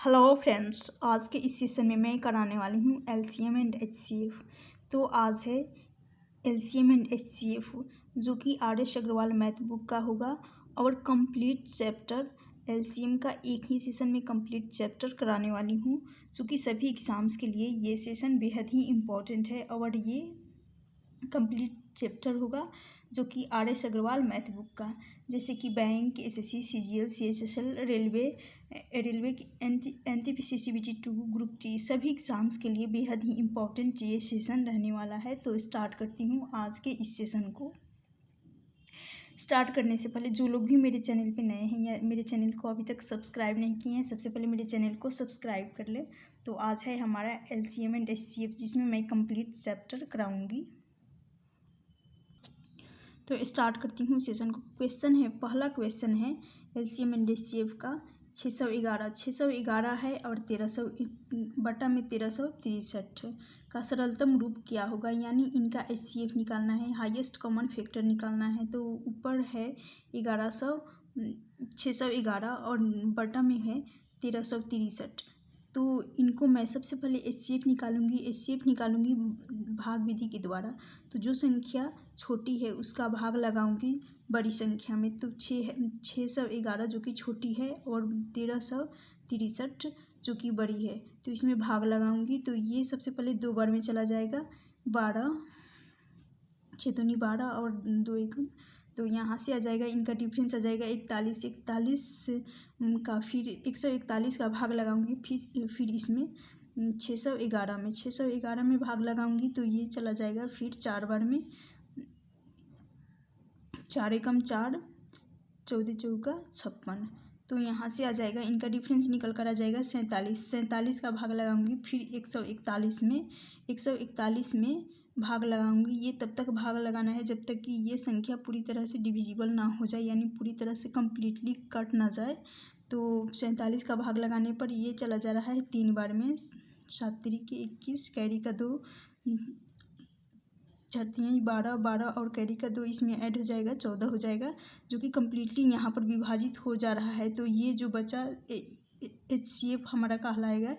Hello friends, आज के इस सेशन में मैं कराने वाली हूँ एलसीएम एंड एचसीएफ। तो आज है एलसीएम एंड एचसीएफ जो कि आर.एस. अग्रवाल मैथ बुक का होगा और कंप्लीट चैप्टर एलसीएम का एक ही सेशन में कंप्लीट चैप्टर कराने वाली हूँ, जो कि सभी एग्ज़ाम्स के लिए ये सेशन बेहद ही इम्पोर्टेंट है और ये कंप्लीट चैप्टर होगा जो कि आर.एस. अग्रवाल मैथ बुक का, जैसे कि bank, SSC, CGL, CHSL, railway NTPC, CBT 2, group T सभी एग्ज़ाम्स के लिए बेहद ही इम्पोर्टेंट ये सेशन रहने वाला है। तो स्टार्ट करती हूँ आज के इस सेशन को। स्टार्ट करने से पहले जो लोग भी मेरे चैनल पे नए हैं या मेरे चैनल को अभी तक सब्सक्राइब नहीं किए हैं, सबसे पहले मेरे चैनल को सब्सक्राइब कर ले। तो आज है हमारा एलसीएम एंड एचसीएफ, जिसमें मैं कंप्लीट चैप्टर कराऊंगी। तो स्टार्ट करती हूँ सेशन को। क्वेश्चन है, पहला क्वेश्चन है एलसीएम एंड एचसीएफ का 611 है और 1363 का सरलतम रूप क्या होगा, यानी इनका एचसीएफ निकालना है, हाईएस्ट कॉमन फैक्टर निकालना है। तो ऊपर है 611 और बटा में है 1363। तो इनको मैं सबसे पहले एचसीएफ निकालूंगी भाग विधि के द्वारा। तो जो संख्या छोटी है उसका भाग लगाऊंगी बड़ी संख्या में। तो 611 जो कि छोटी है और 1363 जो कि बड़ी है, तो इसमें भाग लगाऊंगी। तो ये सबसे पहले 2 बार में चला जाएगा, 12 6 दूनी 12 और 2 एकम, तो यहाँ से आ जाएगा, इनका डिफरेंस आ जाएगा 41 का, फिर 141 का भाग लगाऊंगी, फिर इसमें 611 में भाग लगाऊंगी। तो ये चला जाएगा फिर 4 बार में, 4 एकम 4, 14 चौका 56। तो यहाँ से आ जाएगा, इनका डिफरेंस निकल कर आ जाएगा 47 का भाग लगाऊंगी, फिर 141 में भाग लगाऊंगी। ये तब तक भाग लगाना है जब तक कि ये संख्या पूरी तरह से डिविजिबल ना हो जाए, यानी पूरी तरह से कम्प्लीटली कट ना जाए। तो 47 का भाग लगाने पर ये चला जा रहा है 3 बार में, 7 तिरिक 21, कैरी का 2, 4 12 और कैरी का 2 इसमें ऐड हो जाएगा, 14 हो जाएगा, जो कि कम्प्लीटली यहाँ पर विभाजित हो जा रहा है। तो ये जो बचा एचसीएफ हमारा कहलाएगा।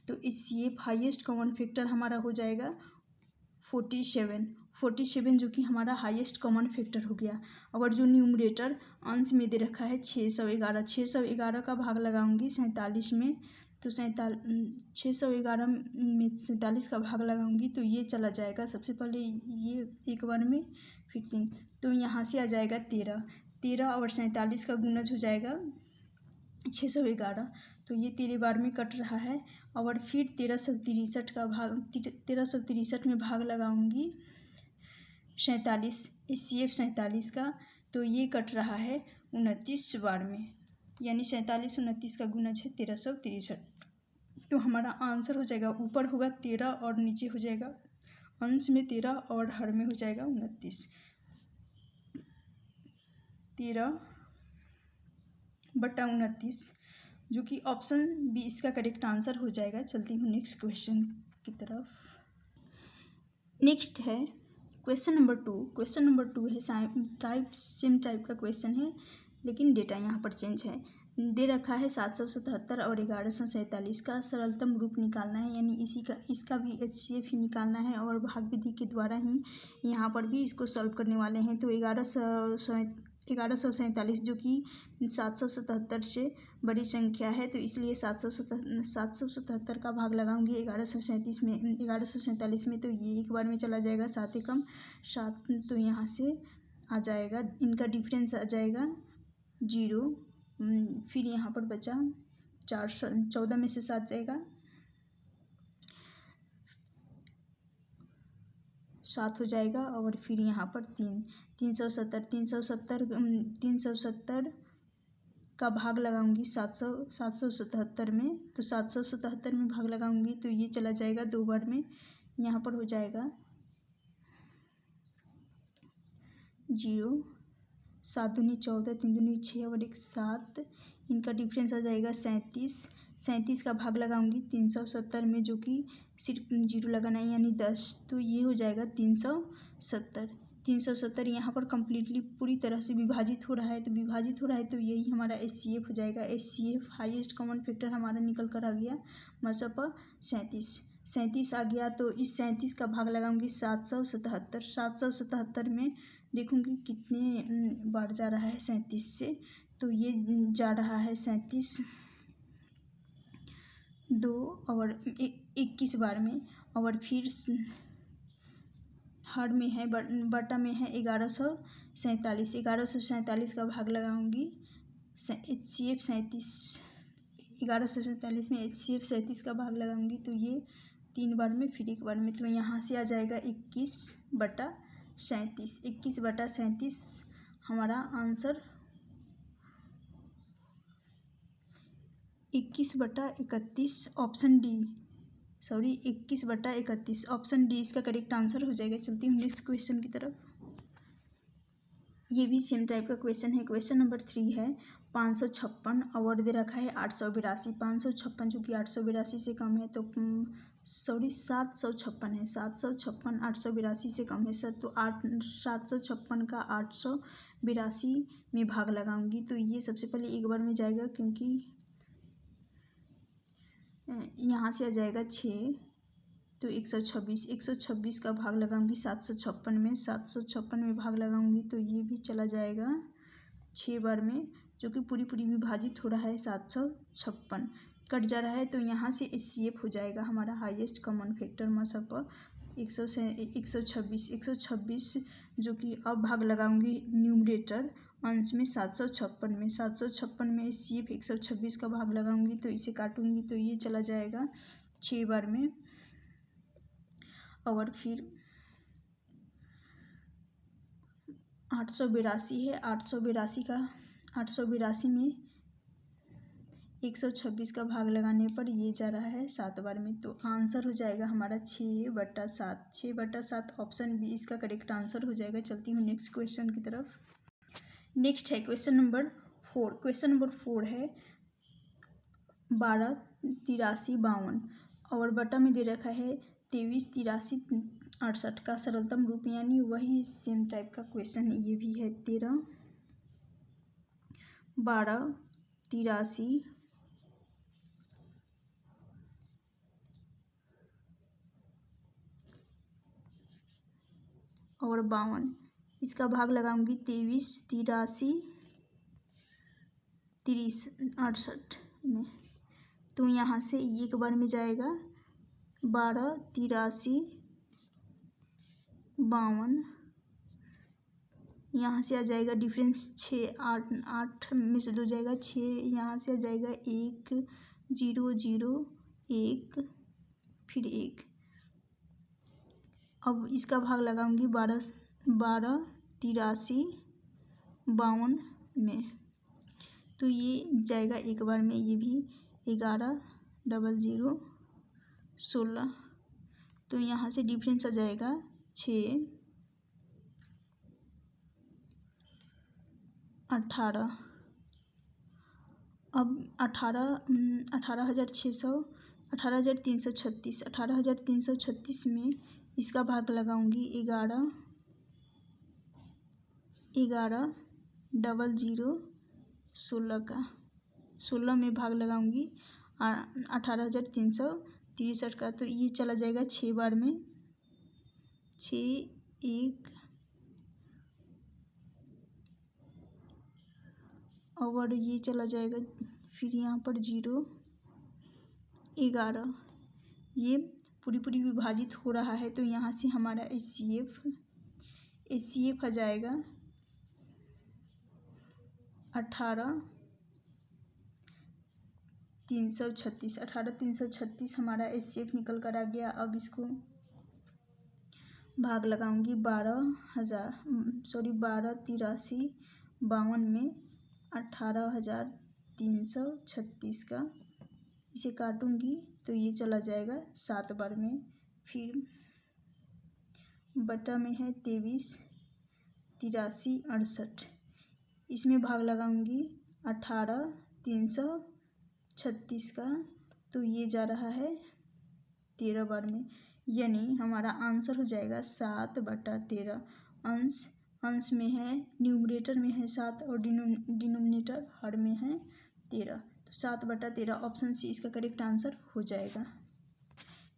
तो एचसीएफ हाईएस्ट कॉमन फैक्टर हमारा हो जाएगा 47, जो कि हमारा हाईएस्ट कॉमन फैक्टर हो गया। और जो न्यूमरेटर अंश में दे रखा है 611 का भाग लगाऊंगी 47 में। तो 611 में 47 का भाग लगाऊंगी, तो ये चला जाएगा सबसे पहले ये 1 बार में, फिर 3, तो यहाँ से आ जाएगा 13 और 47 का गुणज हो जाएगा 611। तो ये 13 बार में कट रहा है। और फिर 1363 में भाग लगाऊंगी 47 एचसीएफ 47 का, तो ये कट रहा है 29 बार में, यानी 47 29 का गुणज है 1363। तो हमारा आंसर हो जाएगा, ऊपर होगा 13 और नीचे हो जाएगा अंश में 13 और हर में हो जाएगा 29, 13/29, जो कि ऑप्शन बी इसका करेक्ट आंसर हो जाएगा। चलती हूँ नेक्स्ट क्वेश्चन की तरफ। नेक्स्ट है क्वेश्चन नंबर 2 है सेम टाइप का क्वेश्चन है, लेकिन डेटा यहाँ पर चेंज है। दे रखा है 777 और 1147 का सरलतम रूप निकालना है, यानी इसका भी एचसीएफ ही निकालना है और भाग विधि के द्वारा ही यहाँ पर भी इसको सॉल्व करने वाले हैं। तो 1147 जो कि 777 से बड़ी संख्या है, तो इसलिए 777 का भाग लगाऊंगी 1147 में। तो ये 1 बार में चला जाएगा, 7 एकम 7, तो यहाँ से आ जाएगा, इनका डिफरेंस आ जाएगा 0। फिर यहाँ पर बचा 14 में से 7 जाएगा, 7 हो जाएगा। और फिर यहाँ पर 370 का भाग लगाऊंगी 777 में। तो 777 में भाग लगाऊंगी, तो ये चला जाएगा 2 बार में, यहाँ पर हो जाएगा 0, 7 दूनी 14, 3 दूनी 6 और 1 7, इनका डिफरेंस आ जाएगा 37 का भाग लगाऊंगी 370 में, जो कि सिर्फ 0 लगाना है, यानी 10। तो ये हो जाएगा 370 370 यहाँ पर कम्प्लीटली पूरी तरह से विभाजित हो रहा है, तो यही हमारा HCF हो जाएगा। HCF हाईएस्ट कॉमन फैक्टर हमारा निकल कर आ गया मतलब 37 आ गया। तो इस 37 का भाग लगाऊंगी 777 में देखूंगी कितने बार जा रहा है 37 से, तो ये जा रहा है 37 2 और 21 बार में, और फिर हर में है बटा में है 1147 का भाग लगाऊंगी HCF 1147 में HCF 37 का भाग लगाऊंगी, तो ये 3 बार में फिर 1 बार में, तो यहाँ से आ जाएगा 21/37 हमारा answer 21/31 option D, 21/31 option D इसका करेक्ट आंसर हो जाएगा। चलती हूँ नेक्स्ट क्वेश्चन की तरफ। ये भी सेम टाइप का क्वेश्चन है। क्वेश्चन नंबर 3 है 556 और दे रखा है 882। 556 जो कि 882 से कम है, तो 756 है, 756 882 से कम है सर, तो 756 का 882 में भाग लगाऊंगी, तो ये सबसे पहले एक बार में जाएगा, क्योंकि यहाँ से आ जाएगा 6, तो 126 का भाग लगाऊंगी 756 में भाग लगाऊंगी, तो ये भी चला जाएगा 6 बार में, जो कि पूरी विभाजित हो रहा है 756 कट जा रहा है, तो यहाँ से HCF हो जाएगा हमारा हाईएस्ट कॉमन फैक्टर मतलब 126 जो कि अब भाग लगाऊंगी न्यूमरेटर अंश में 756 में HCF 126 का भाग लगाऊंगी, तो इसे काटूंगी, तो ये चला जाएगा 6 बार में, और फिर 882 है, 882 में 126 का भाग लगाने पर ये जा रहा है 7 बार में, तो आंसर हो जाएगा हमारा 6/7 ऑप्शन बी इसका करेक्ट आंसर हो जाएगा। चलती हूँ नेक्स्ट क्वेश्चन की तरफ। नेक्स्ट है क्वेश्चन नंबर 4 है 12 83 52 और बटा में दे रखा है 23 83 68 का सरलतम रूप, यानी वही सेम टाइप का क्वेश्चन है। ये भी है 13 12 83 और 52, इसका भाग लगाऊंगी 23 83 30 68 में, तो यहाँ से एक बार में जाएगा 12 83 52, यहाँ से आ जाएगा डिफरेंस 6 8 में से 2 जाएगा 6, यहाँ से आ जाएगा 1 0 0 1 फिर 1, अब इसका भाग लगाऊंगी 12 83 52 में, तो ये जाएगा एक बार में, ये भी 11 00 16, तो यहाँ से डिफरेंस आ जाएगा 6 18, अब 18,336 में इसका भाग लगाऊंगी 11 00 16 का, 16 में भाग लगाऊंगी 18,363 का, तो ये चला जाएगा 6 बार में, 6 1 और ये चला जाएगा फिर यहाँ पर 0 11, ये पूरी विभाजित हो रहा है, तो यहाँ से हमारा HCF आ जाएगा 18,336 हमारा HCF निकल कर आ गया। अब इसको भाग लगाऊंगी 12 83 52 में 18,336 का, इसे काटूंगी, तो ये चला जाएगा 7 बार में, फिर बटा में है 23 83 68, इसमें भाग लगाऊंगी 18,336 का, तो ये जा रहा है 13 बार में, यानी हमारा आंसर हो जाएगा 7/13, अंश में है, न्यूमरेटर में है 7 और डिनोमिनेटर हर में है 13। तो 7/13 ऑप्शन सी इसका करेक्ट आंसर हो जाएगा।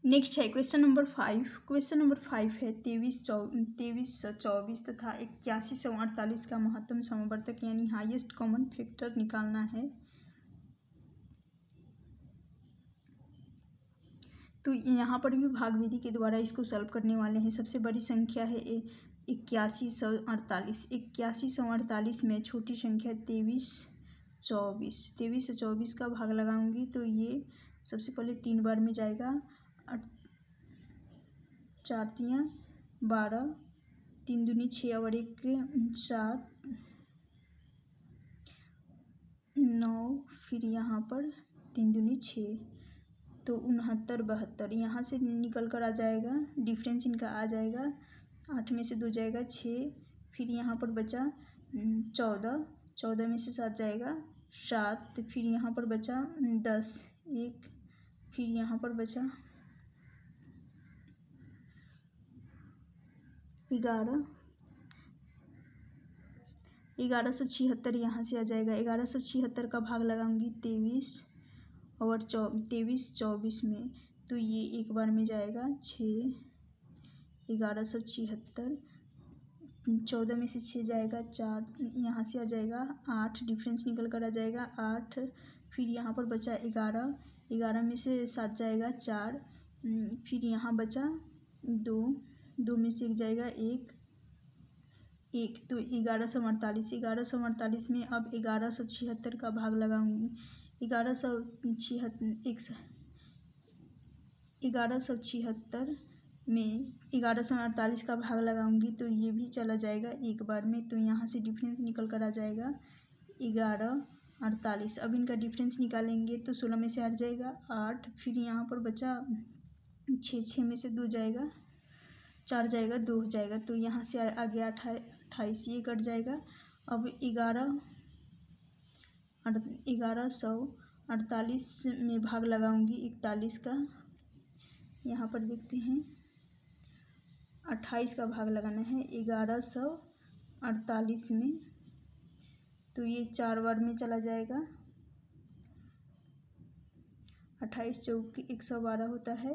नेक्स्ट है क्वेश्चन नंबर 5। क्वेश्चन नंबर 5 है 2324 तथा 8148 का महत्तम समवर्तक यानी हाईएस्ट कॉमन फैक्टर निकालना है। तो यहाँ पर भी भाग विधि के द्वारा इसको सॉल्व करने वाले हैं। सबसे बड़ी संख्या है 8148। 8148 में छोटी संख्या 2324। 2324 का भाग लगाऊंगी तो ये सबसे पहले 3 बार में जाएगा। 4 तियाँ 12, 3 दूनी 6 और 1 7, 9, फिर यहाँ पर 3 दूनी 6, तो 69 72 यहाँ से निकल कर आ जाएगा। डिफरेंस इनका आ जाएगा। 8 में से 2 जाएगा 6, फिर यहाँ पर बचा 14, 14 में से 7 जाएगा 7, फिर यहाँ पर बचा 10 1, फिर यहाँ पर बचा 11, 1176 यहाँ से आ जाएगा। 1176 का भाग लगाऊंगी 23 और 2324 में, तो ये एक बार में जाएगा 6। 1176, 14 में से 6 जाएगा 4, यहाँ से आ जाएगा 8, डिफरेंस निकल कर आ जाएगा 8, फिर यहाँ पर बचा 11, 11 में से 7 जाएगा 4, फिर यहाँ बचा 2, 2 में से 1 जाएगा 1, तो 1148। 1148 में अब 1176 का भाग लगाऊंगी। 1176 में 1148 का भाग लगाऊंगी तो ये भी चला जाएगा एक बार में, तो यहाँ से डिफरेंस निकल कर आ जाएगा 1148। अब इनका डिफरेंस निकालेंगे तो 16 में से 8 जाएगा 8, फिर यहाँ पर बचा 6, 6 में से 2 जाएगा 4 जाएगा 2 हो जाएगा, तो यहाँ से आ गया 28, ये कट जाएगा। अब 1148 में भाग लगाऊंगी 41 का। यहाँ पर देखते हैं 28 का भाग लगाना है 1148 में, तो ये 4 बार में चला जाएगा। 28 चौके 112 होता है,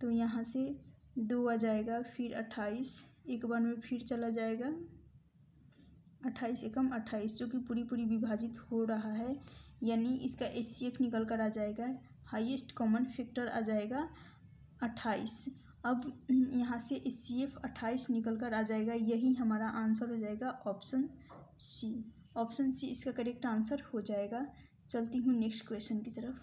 तो यहाँ से 2 आ जाएगा, फिर 28 एक बार में फिर चला जाएगा। 28 एकम 28 जो कि पूरी विभाजित हो रहा है, यानी इसका HCF निकल कर आ जाएगा। हाईएस्ट कॉमन फैक्टर आ जाएगा 28। अब यहाँ से HCF 28 निकल कर आ जाएगा, यही हमारा आंसर हो जाएगा ऑप्शन सी। ऑप्शन सी इसका करेक्ट आंसर हो जाएगा। चलती हूँ नेक्स्ट क्वेश्चन की तरफ।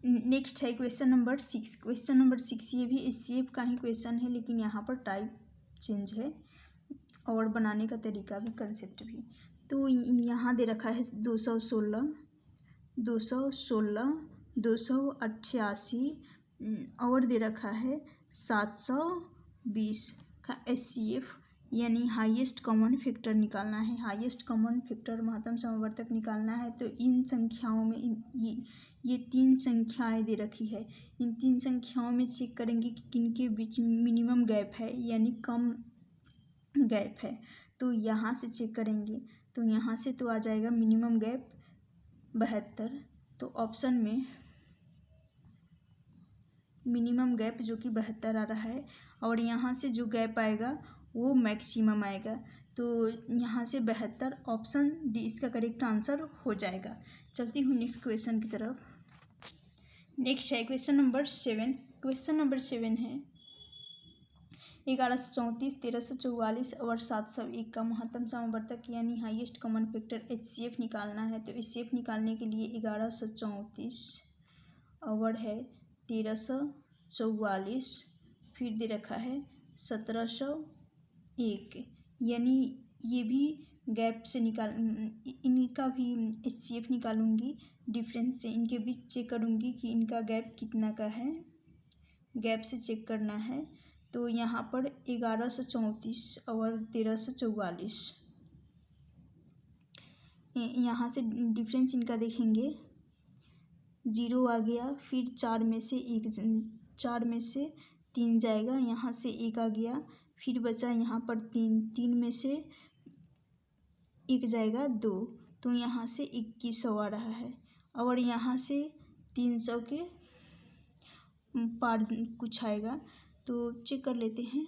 नेक्स्ट है क्वेश्चन नंबर 6। क्वेश्चन नंबर 6 ये भी HCF का ही क्वेश्चन है, लेकिन यहाँ पर टाइप चेंज है और बनाने का तरीका भी, कंसेप्ट भी। तो यहाँ दे रखा है 216, 288 और दे रखा है 720 का HCF यानी हाईएस्ट कॉमन फैक्टर निकालना है। हाईएस्ट कॉमन फैक्टर महत्तम समवर्तक निकालना है। तो इन संख्याओं में ये 3 संख्याएं दे रखी है। इन 3 संख्याओं में चेक करेंगे कि किनके बीच मिनिमम गैप है यानी कम गैप है। तो यहाँ से चेक करेंगे तो यहाँ से तो आ जाएगा मिनिमम गैप 72, तो ऑप्शन में मिनिमम गैप जो कि 72 आ रहा है, और यहाँ से जो गैप आएगा वो मैक्सिमम आएगा। तो यहाँ से 72 ऑप्शन डी इसका करेक्ट आंसर हो जाएगा। चलती हूँ नेक्स्ट क्वेश्चन की तरफ। नेक्स्ट है क्वेश्चन नंबर 7। क्वेश्चन नंबर 7 है 1134, 1344 और 701 का महत्तम समवर्तक यानी हाईएस्ट कॉमन फैक्टर HCF निकालना है। तो HCF निकालने के लिए 1134 और है 1344, फिर दे रखा है 1701, यानी ये भी गैप से इनका भी HCF निकालूंगी। डिफरेंस से इनके बीच चेक करूंगी कि इनका गैप कितना का है, गैप से चेक करना है। तो यहाँ पर 1134 और 1344, यहाँ से डिफरेंस इनका देखेंगे 0 आ गया, फिर 4 में से 1, 4 में से 3 जाएगा, यहाँ से 1 आ गया, फिर बचा यहाँ पर 3, 3 में से 1 जाएगा 2, तो यहाँ से 2100 आ रहा है। और यहाँ से 300 के पार कुछ आएगा, तो चेक कर लेते हैं।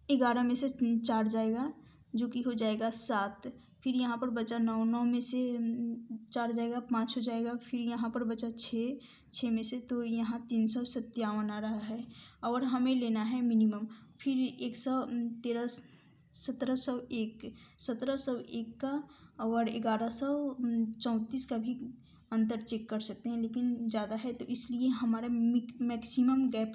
11 में से 4 जाएगा, जो कि हो जाएगा 7, फिर यहाँ पर बचा 9, 9 में से 4 जाएगा, 5 हो जाएगा, फिर यहाँ पर बचा 6, 6 में से, तो यहाँ 357 आ रहा है। और हमें लेना है मिनिमम, फिर 1701 का और 1134 का भी अंतर चेक कर सकते हैं, लेकिन ज़्यादा है तो इसलिए हमारा मिनिमम गैप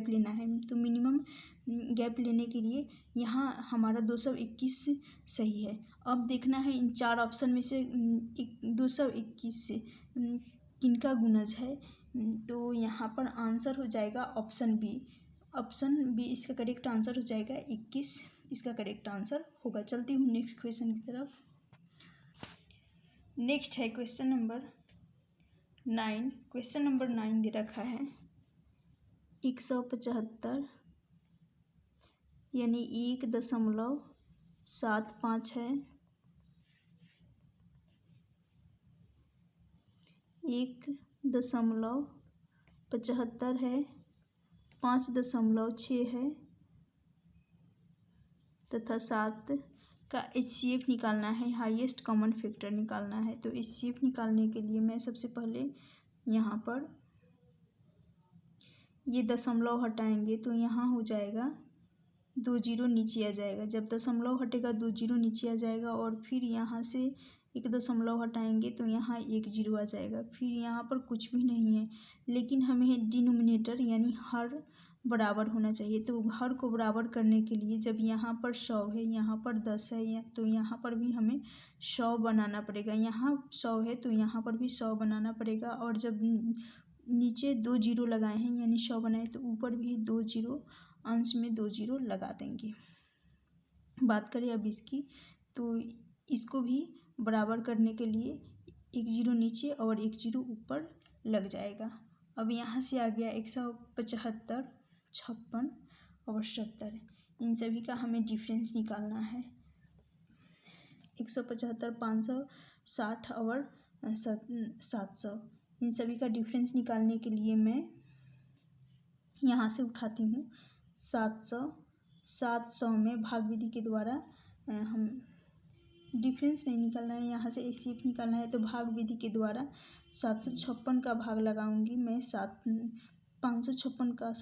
लेना है। तो मिनिमम गैप लेने के लिए यहाँ हमारा 221 सही है। अब देखना है इन 4 ऑप्शन में से 221 से किनका गुणज है, तो यहाँ पर आंसर हो जाएगा ऑप्शन बी इसका करेक्ट आंसर हो जाएगा 21, इसका करेक्ट आंसर होगा। चलती हूँ नेक्स्ट क्वेश्चन की तरफ। नेक्स्ट है क्वेश्चन नंबर 9। क्वेश्चन नंबर 9 दे रखा है 175 यानी 1.75 है, 1.75 है, 5.6 है तथा 7 का HCF निकालना है, हाईएस्ट कॉमन फैक्टर निकालना है। तो HCF निकालने के लिए मैं सबसे पहले यहाँ पर ये दशमलव हटाएंगे, तो यहाँ हो जाएगा 2 जीरो नीचे आ जाएगा। जब दशमलव हटेगा 2 जीरो नीचे आ जाएगा, और फिर यहाँ से 1 दशमलव हटाएंगे तो यहाँ 1 जीरो आ जाएगा। फिर यहाँ पर कुछ भी नहीं है, लेकिन हमें डिनोमिनेटर यानी हर बराबर होना चाहिए। तो हर को बराबर करने के लिए जब यहाँ पर 100 है, यहाँ पर 10 है, तो यहाँ पर भी हमें 100 बनाना पड़ेगा। यहाँ 100 है तो यहाँ पर भी 100 बनाना पड़ेगा। और जब नीचे 2 जीरो लगाए हैं यानी 100 बनाए, तो ऊपर भी 2 जीरो, अंश में 2 जीरो लगा देंगे। बात करें अब इसकी, तो इसको भी बराबर करने के लिए 1 जीरो नीचे और 1 जीरो ऊपर लग जाएगा। अब यहाँ से आ गया 175, 56 और 70, इन सभी का हमें डिफरेंस निकालना है। 175, 560 और 700, इन सभी का डिफरेंस निकालने के लिए मैं यहाँ से उठाती हूँ 700 में भाग विधि के द्वारा हम डिफरेंस नहीं निकालना है, यहाँ से HCF निकालना है। तो भाग विधि के द्वारा 756 का भाग लगाऊंगी मैं, 556 का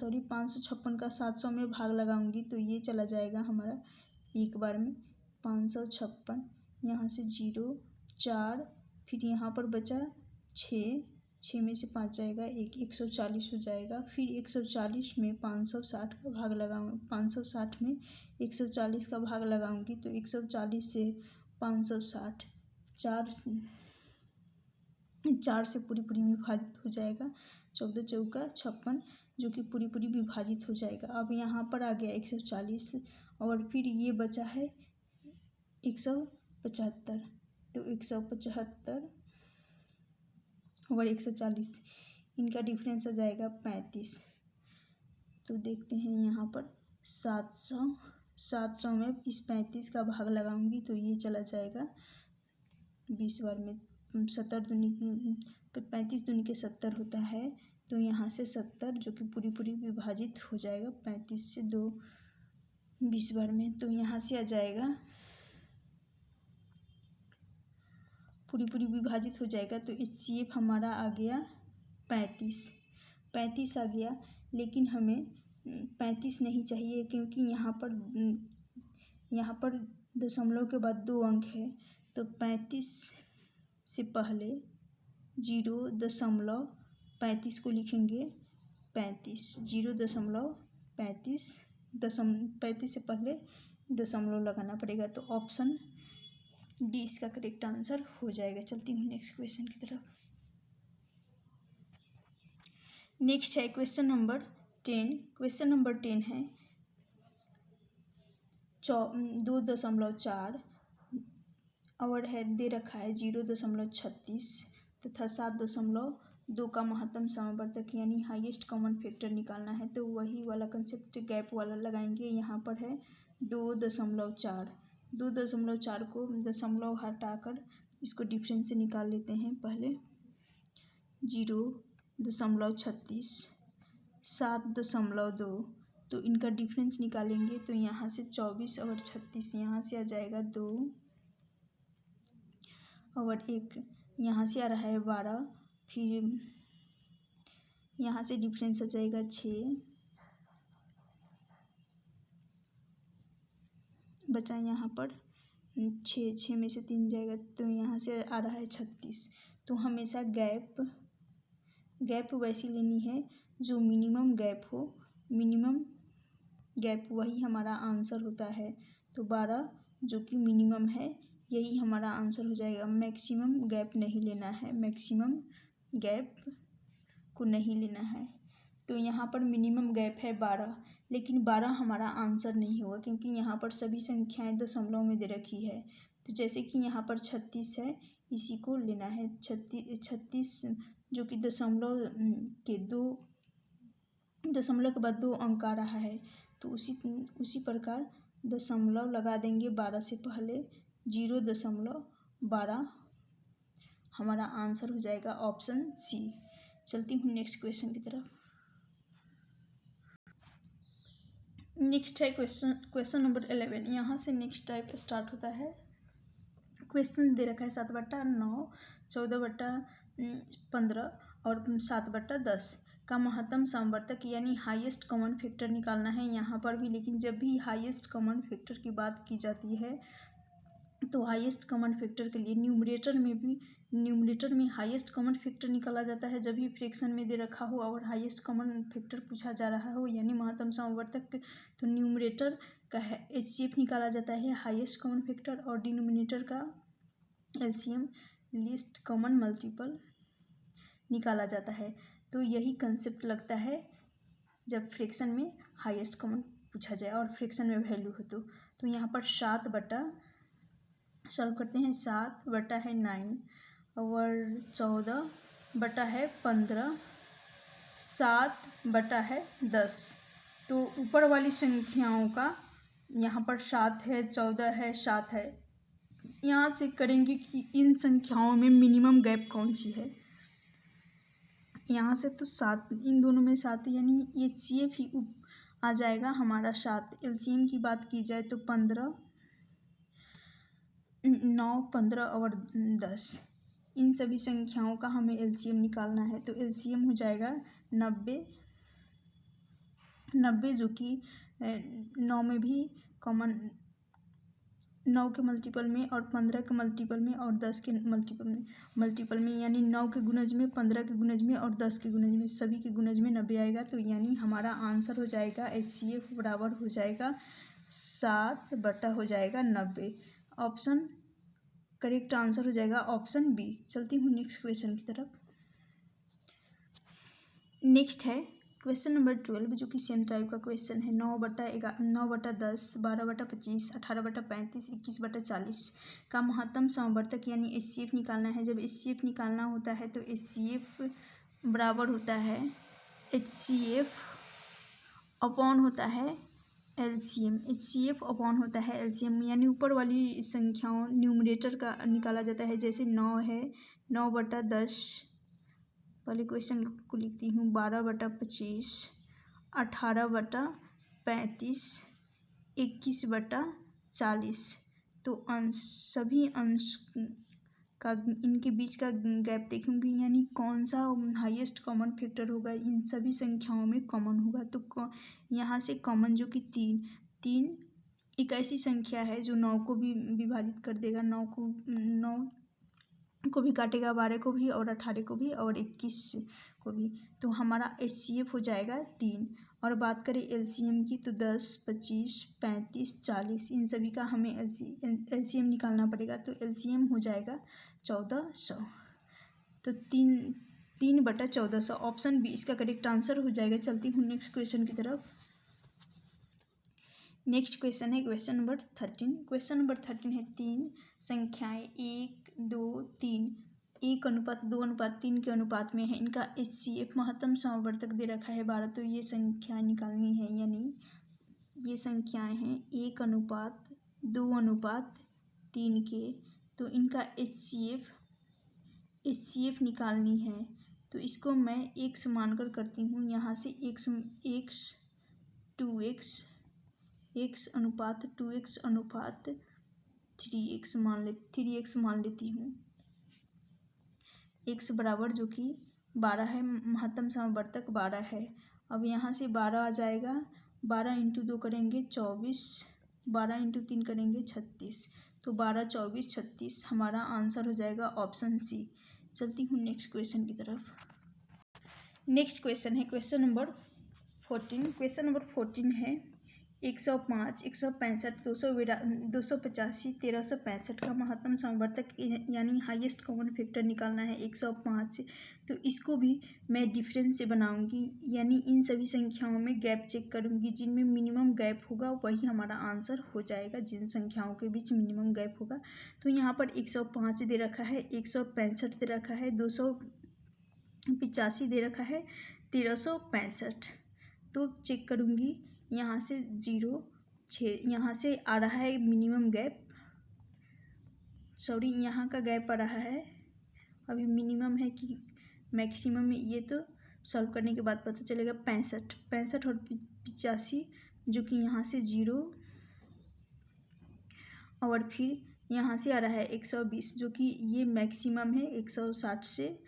700 में भाग लगाऊंगी, तो ये चला जाएगा हमारा एक बार में 556, यहाँ से 0, 4, फिर यहाँ पर बचा 6 में से 5 जाएगा 140 हो जाएगा। फिर 140 में 560 का भाग लगाऊँ, 560 में 140 का भाग लगाऊंगी, तो 140 से 560, 4 से पूरी विभाजित हो जाएगा, 14 चौका 56, जो कि पूरी विभाजित हो जाएगा। अब यहाँ पर आ गया 140 और फिर ये बचा है 175, तो 175 और 140, इनका डिफरेंस आ जाएगा 35। तो देखते हैं यहाँ पर 700 में इस 35 का भाग लगाऊंगी, तो ये चला जाएगा 20 बार में, 35 दूनी के 70 होता है, तो यहाँ से 70 जो कि पूरी विभाजित हो जाएगा 35 से 2 20 बार में, तो यहाँ से आ जाएगा पूरी विभाजित हो जाएगा। तो HCF हमारा आ गया 35 आ गया, लेकिन हमें 35 नहीं चाहिए, क्योंकि यहाँ पर दशमलव के बाद 2 अंक है, तो 35 से पहले 0.35 को लिखेंगे 35, 0.35, 35 से पहले दशमलव लगाना पड़ेगा, तो ऑप्शन डी इसका करेक्ट आंसर हो जाएगा। चलती हूँ नेक्स्ट क्वेश्चन की तरफ। नेक्स्ट है क्वेश्चन नंबर 10। क्वेश्चन नंबर 10 है 2.4 और है दे रखा है 0.36 तथा 7.5 2 का महत्तम समवर्तक यानी हाईएस्ट कॉमन फैक्टर निकालना है, तो वही वाला कंसेप्ट गैप वाला लगाएंगे। यहाँ पर है 2.4, 2.4 को दशमलव हटाकर इसको डिफरेंस से निकाल लेते हैं। पहले 0.36, 7.2, तो इनका डिफरेंस निकालेंगे तो यहाँ से 24 और 36 यहाँ से आ जाएगा 2 और 1 यहाँ से आ रहा है 12, फिर यहाँ से डिफरेंस आ जाएगा 6, बचा यहाँ पर 6 में से 3 जाएगा तो यहाँ से आ रहा है 36। तो हमेशा गैप वैसी लेनी है जो मिनिमम गैप हो, मिनिमम गैप वही हमारा आंसर होता है। तो 12 जो कि मिनिमम है यही हमारा आंसर हो जाएगा। मैक्सिमम गैप नहीं लेना है, मैक्सिमम गैप को नहीं लेना है। तो यहाँ पर मिनिमम गैप है 12, लेकिन 12 हमारा आंसर नहीं होगा क्योंकि यहाँ पर सभी संख्याएं दशमलव में दे रखी है। तो जैसे कि यहाँ पर 36 है, इसी को लेना है। 36 जो कि दशमलव के बाद 2 अंक आ रहा है, तो उसी प्रकार दशमलव लगा देंगे 12 से पहले। 0.12 हमारा आंसर हो जाएगा ऑप्शन सी। चलती हूँ नेक्स्ट क्वेश्चन की तरफ। नेक्स्ट है क्वेश्चन नंबर 11। यहाँ से नेक्स्ट टाइप स्टार्ट होता है। क्वेश्चन दे रखा है 7/9, 14/15 और 7/10 का महत्तम समवर्तक यानी हाईएस्ट कॉमन फैक्टर निकालना है। यहाँ पर भी, लेकिन जब भी हाईएस्ट कॉमन फैक्टर की बात की जाती है तो हाईएस्ट कॉमन फैक्टर के लिए न्यूमरेटर में हाईएस्ट कॉमन फैक्टर निकाला जाता है जब भी फ्रैक्शन में दे रखा हो और हाईएस्ट कॉमन फैक्टर पूछा जा रहा हो यानी महत्तम समवर्तक। तो न्यूमरेटर का HCF निकाला जाता है हाईएस्ट कॉमन फैक्टर, और डिनोमिनेटर का LCM लीस्ट कॉमन मल्टीपल निकाला जाता है। तो यही कंसेप्ट लगता है जब फ्रैक्शन में हाईएस्ट कॉमन पूछा जाए और फ्रैक्शन में वैल्यू हो। तो यहाँ पर 7 बटा सॉल्व करते हैं। 7 बटा है 9 और 14 बटा है 15, 7 बटा है 10। तो ऊपर वाली संख्याओं का यहाँ पर 7 है, 14 है, 7 है। यहाँ से करेंगे कि इन संख्याओं में मिनिमम गैप कौन सी है। यहाँ से तो 7, इन दोनों में 7 यानी HCF ही आ जाएगा हमारा 7। LCM की बात की जाए तो 15, 9, 15 और 10, इन सभी संख्याओं का हमें LCM निकालना है। तो LCM हो जाएगा 90, जो कि 9 में भी कॉमन, 9 के मल्टीपल में और 15 के मल्टीपल में और 10 के मल्टीपल में यानी 9 के गुणज में, 15 के गुणज में और 10 के गुणज में, सभी के गुणज में 90 आएगा। तो यानी हमारा आंसर हो जाएगा HCF बराबर हो जाएगा 7 बटा हो जाएगा 90। ऑप्शन करेक्ट आंसर हो जाएगा ऑप्शन बी। चलती हूँ नेक्स्ट क्वेश्चन की तरफ। नेक्स्ट है क्वेश्चन नंबर 12 जो कि सेम टाइप का क्वेश्चन है। 9/10, 12/25, 18/35, 21/40 का महत्तम समवर्तक यानी HCF निकालना है। जब HCF निकालना होता है तो HCF बराबर होता है HCF अपॉन होता है LCM। HCF अपॉन होता है LCM यानी ऊपर वाली संख्याओं न्यूमरेटर का निकाला जाता है। जैसे 9 है, 9/10, पहले क्वेश्चन को लिखती हूँ। 12/25, 18/35, 21/40। तो सभी अंश का इनके बीच का गैप देखूंगी यानी कौन सा हाईएस्ट कॉमन फैक्टर होगा, इन सभी संख्याओं में कॉमन होगा। तो यहाँ से कॉमन जो कि 3 एक ऐसी संख्या है जो 9 को भी विभाजित कर देगा, 9 को भी काटेगा, 12 को भी और 18 को भी और 21 को भी। तो हमारा HCF हो जाएगा 3। और बात करें LCM की तो 10, 25, 35, 40 इन सभी का हमें LCM निकालना पड़ेगा। तो LCM हो जाएगा 1400। तो 3/1400 ऑप्शन बी इसका करेक्ट आंसर हो जाएगा। चलती हूँ नेक्स्ट क्वेश्चन की तरफ। नेक्स्ट क्वेश्चन है क्वेश्चन नंबर 13। क्वेश्चन नंबर 13 है 3 संख्याएं 1, 2, 3 1:2:3 के अनुपात में है। इनका HCF महत्तम समवर्तक दे रखा है 12। तो ये संख्या निकालनी है, यानी ये संख्याएं हैं 1:2:3 के। तो इनका HCF निकालनी है। तो इसको मैं x मानकर करती हूँ। यहाँ से x 2x 3x मान लेती हूँ। x बराबर जो कि 12 है, महत्तम समवर्तक 12 है। अब यहाँ से 12 आ जाएगा, 12 × 2 करेंगे 24, 12 × 3 करेंगे 36। तो 12, 24, 36 हमारा आंसर हो जाएगा ऑप्शन सी। चलती हूँ नेक्स्ट क्वेश्चन की तरफ। नेक्स्ट क्वेश्चन है क्वेश्चन नंबर 14। क्वेश्चन नंबर 14 है 105, 165, 285, 1365 का महत्तम समवर्तक यानी हाईएस्ट कॉमन फैक्टर निकालना है 105। तो इसको भी मैं डिफरेंस से बनाऊंगी, यानी इन सभी संख्याओं में गैप चेक करूंगी। जिनमें मिनिमम गैप होगा वही हमारा आंसर हो जाएगा, जिन संख्याओं के बीच मिनिमम गैप होगा। तो यहाँ पर 105 दे रखा है, 165 दे रखा है, 285 दे रखा है, 1365। तो चेक करूंगी यहाँ से 0, 6, यहाँ से आ रहा है मिनिमम गैप, सॉरी यहाँ का गैप आ रहा है, अभी मिनिमम है कि मैक्सिमम है ये तो सॉल्व करने के बाद पता चलेगा। 65 और 85 जो कि यहाँ से 0, और फिर यहाँ से आ रहा है 120 जो कि ये मैक्सिमम है 160 से।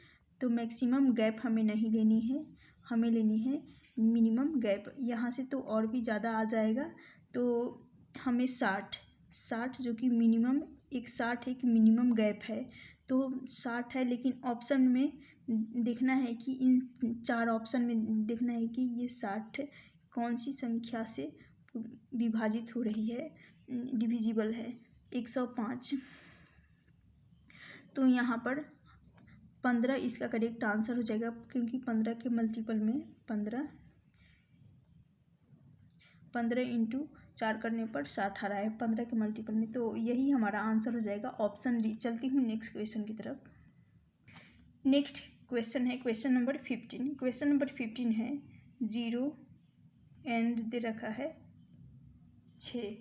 तो मैक्सिमम गैप हमें नहीं लेनी है, हमें लेनी है मिनिमम गैप। यहाँ से तो और भी ज़्यादा आ जाएगा, तो हमें 60 जो कि मिनिमम 60 एक मिनिमम गैप है। तो 60 है, लेकिन ऑप्शन में देखना है कि इन 4 ऑप्शन में देखना है कि ये 60 कौन सी संख्या से विभाजित हो रही है, डिविजिबल है। 105, तो यहाँ पर 15 इसका करेक्ट आंसर हो जाएगा, क्योंकि 15 के मल्टीपल में 15 × 4 करने पर 60 आ रहा है 15 के मल्टीपल में। तो यही हमारा आंसर हो जाएगा ऑप्शन डी। चलती हूँ नेक्स्ट क्वेश्चन की तरफ। नेक्स्ट क्वेश्चन है क्वेश्चन नंबर 15। क्वेश्चन नंबर 15 है 0 एंड दे रखा है 6।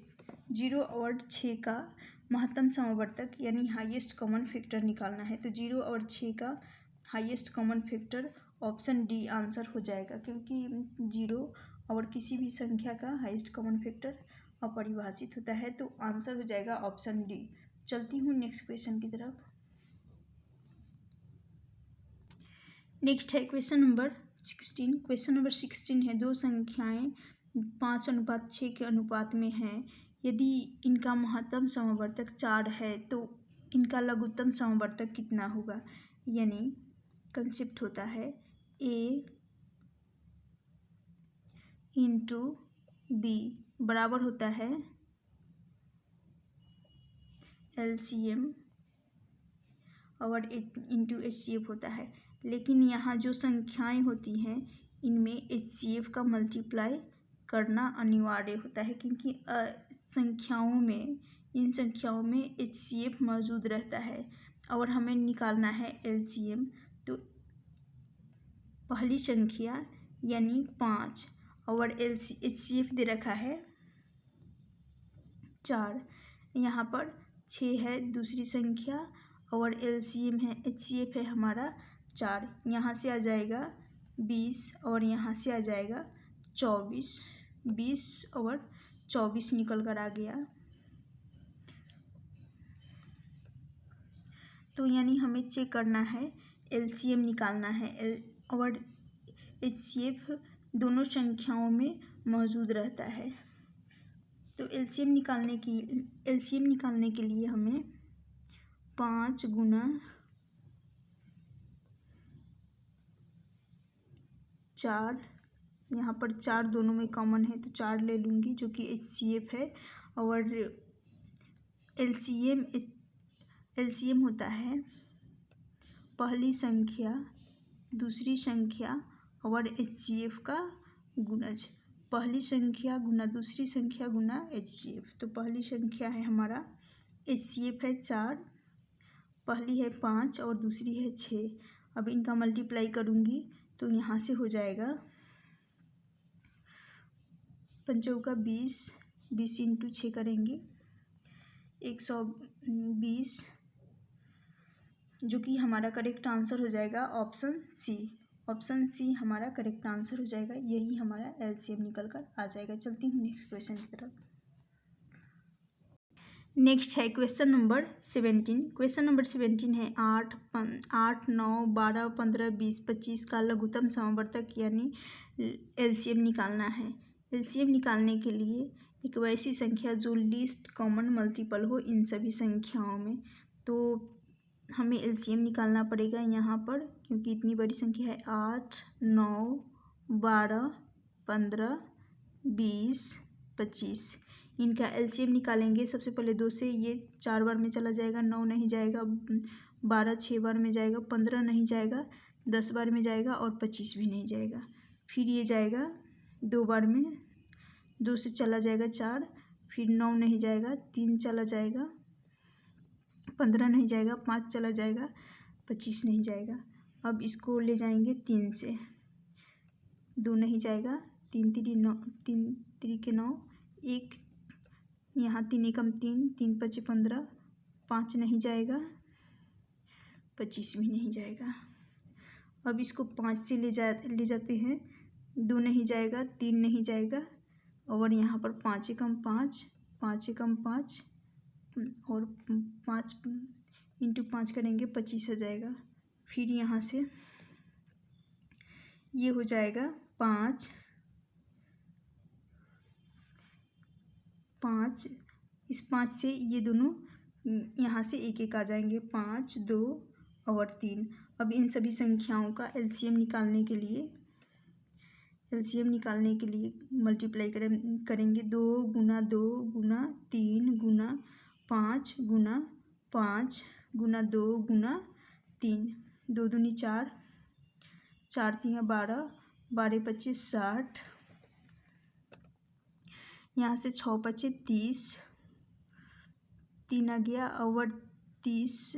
0 और 6 का महत्तम समवर्तक यानी हाईएस्ट कॉमन फैक्टर निकालना है। तो 0 और 6 का highest common factor option D answer हो जाएगा, क्योंकि 0 और किसी भी संख्या का हाईएस्ट कॉमन फैक्टर अपरिभाषित होता है। तो आंसर हो जाएगा ऑप्शन डी। चलती हूँ नेक्स्ट क्वेश्चन की तरफ। नेक्स्ट है क्वेश्चन नंबर 16। क्वेश्चन नंबर 16 है 2 संख्याएं 5:6 के अनुपात में हैं। यदि इनका महत्तम समवर्तक 4 है तो इनका लघुत्तम समवर्तक कितना होगा। यानी कंसेप्ट होता है A × B बराबर होता है LCM और × HCF होता है। लेकिन यहाँ जो संख्याएं होती हैं इनमें HCF का मल्टीप्लाई करना अनिवार्य होता है, क्योंकि इन संख्याओं में HCF मौजूद रहता है और हमें निकालना है LCM। तो पहली संख्या यानी 5 और HCF दे रखा है 4, यहाँ पर 6 है दूसरी संख्या और LCM है HCF है हमारा 4। यहाँ से आ जाएगा 20 और यहाँ से आ जाएगा 24। 20 और 24 निकल कर आ गया। तो यानी हमें चेक करना है, LCM निकालना है और HCF दोनों संख्याओं में मौजूद रहता है। तो LCM निकालने के लिए हमें 5 × 4, यहाँ पर 4 दोनों में कॉमन है तो 4 ले लूँगी जो कि HCF है। और LCM होता है पहली संख्या दूसरी संख्या और HCF का गुणज। पहली संख्या गुना दूसरी संख्या गुना HCF। तो पहली संख्या है हमारा HCF है 4, पहली है 5 और दूसरी है 6। अब इनका मल्टीप्लाई करूँगी तो यहाँ से हो जाएगा 5 का 20, 20 इंटू 6 करेंगे 120, जो कि हमारा करेक्ट आंसर हो जाएगा ऑप्शन सी। ऑप्शन सी हमारा करेक्ट आंसर हो जाएगा, यही हमारा एलसीएम निकल कर आ जाएगा। चलती हूँ नेक्स्ट क्वेश्चन की तरफ। नेक्स्ट है क्वेश्चन नंबर 17। क्वेश्चन नंबर 17 है 8, 9, 12, 15, 20, 25 का लघुत्तम समवर्तक यानी एलसीएम निकालना है। एलसीएम निकालने के लिए एक वैसी संख्या जो लीस्ट कॉमन मल्टीपल हो इन सभी संख्याओं में, तो हमें एलसीएम निकालना पड़ेगा यहाँ पर, क्योंकि इतनी बड़ी संख्या है। 8, 9, 12, 15, 20, 25, इनका एलसीएम निकालेंगे। सबसे पहले 2 से ये 4 बार में चला जाएगा, 9 नहीं जाएगा, 12 6 बार में जाएगा, 15 नहीं जाएगा, 10 बार में जाएगा और 25 भी नहीं जाएगा। फिर ये जाएगा 2 बार में, 2 से चला जाएगा 4, फिर 9 नहीं जाएगा, 3 चला जाएगा, 15 नहीं जाएगा, 5 चला जाएगा, 25 नहीं जाएगा। अब इसको ले जाएंगे 3 से, 2 नहीं जाएगा, 3 3 9, 3 3 के 9, 1 यहाँ 3 एकम 3, 3 5 15, 5 नहीं जाएगा, 25 भी नहीं जाएगा। अब इसको 5 से ले जाते हैं, 2 नहीं जाएगा, 3 नहीं जाएगा, और यहाँ पर 5 एकम 5, 5 एकम 5 और 5 इंटू 5 करेंगे 25 आ जाएगा। फिर यहाँ से ये हो जाएगा 5, इस 5 से ये दोनों यहाँ से एक एक आ जाएंगे, 5, 2 और 3। अब इन सभी संख्याओं का एलसीएम निकालने के लिए मल्टीप्लाई करेंगे 2 गुना 2 गुना 3 गुना 5 गुना 5 गुना 2 गुना 3, 2 दूनी 4, 4 3 12, 12 25 60, यहाँ से 6 25 30, 3 आ गया और 30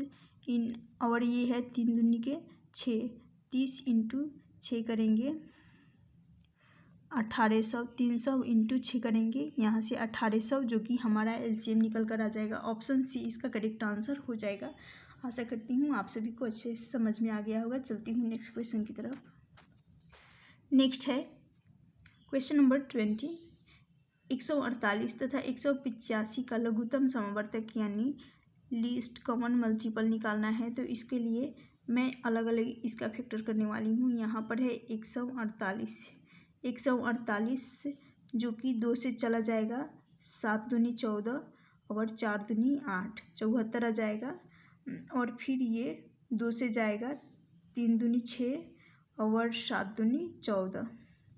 और ये है 3 दूनी के 6, 30 इंटू 6 करेंगे 1800, 300 इंटू 6 करेंगे यहाँ से 1800, जो कि हमारा एलसीएम निकल कर आ जाएगा। ऑप्शन सी इसका करेक्ट आंसर हो जाएगा। आशा करती हूँ आप सभी को अच्छे से समझ में आ गया होगा। चलती हूँ नेक्स्ट क्वेश्चन की तरफ। नेक्स्ट है क्वेश्चन नंबर 20। 148 तथा 185 का लघुत्तम समवर्तक यानी लीस्ट कॉमन मल्टीपल निकालना है, तो इसके लिए मैं अलग अलग इसका फैक्टर करने वाली हूँ। यहाँ पर है 148, जो कि 2 से चला जाएगा, 7 दूनी 14 और 4 दूनी 8, 74 आ जाएगा। और फिर ये 2 से जाएगा, 3 दूनी 6 और 7 दूनी 14,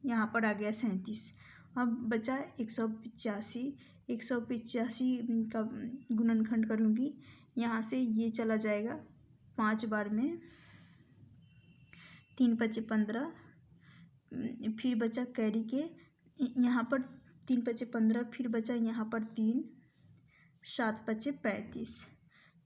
यहाँ पर आ गया 37। अब बचा 185, 185 का गुणनखंड करूँगी, यहाँ से ये चला जाएगा 5 बार में, 3 5 15, फिर बचा कैरी के यहाँ पर 3 5 15, फिर बचा यहाँ पर 3, 7 5 35,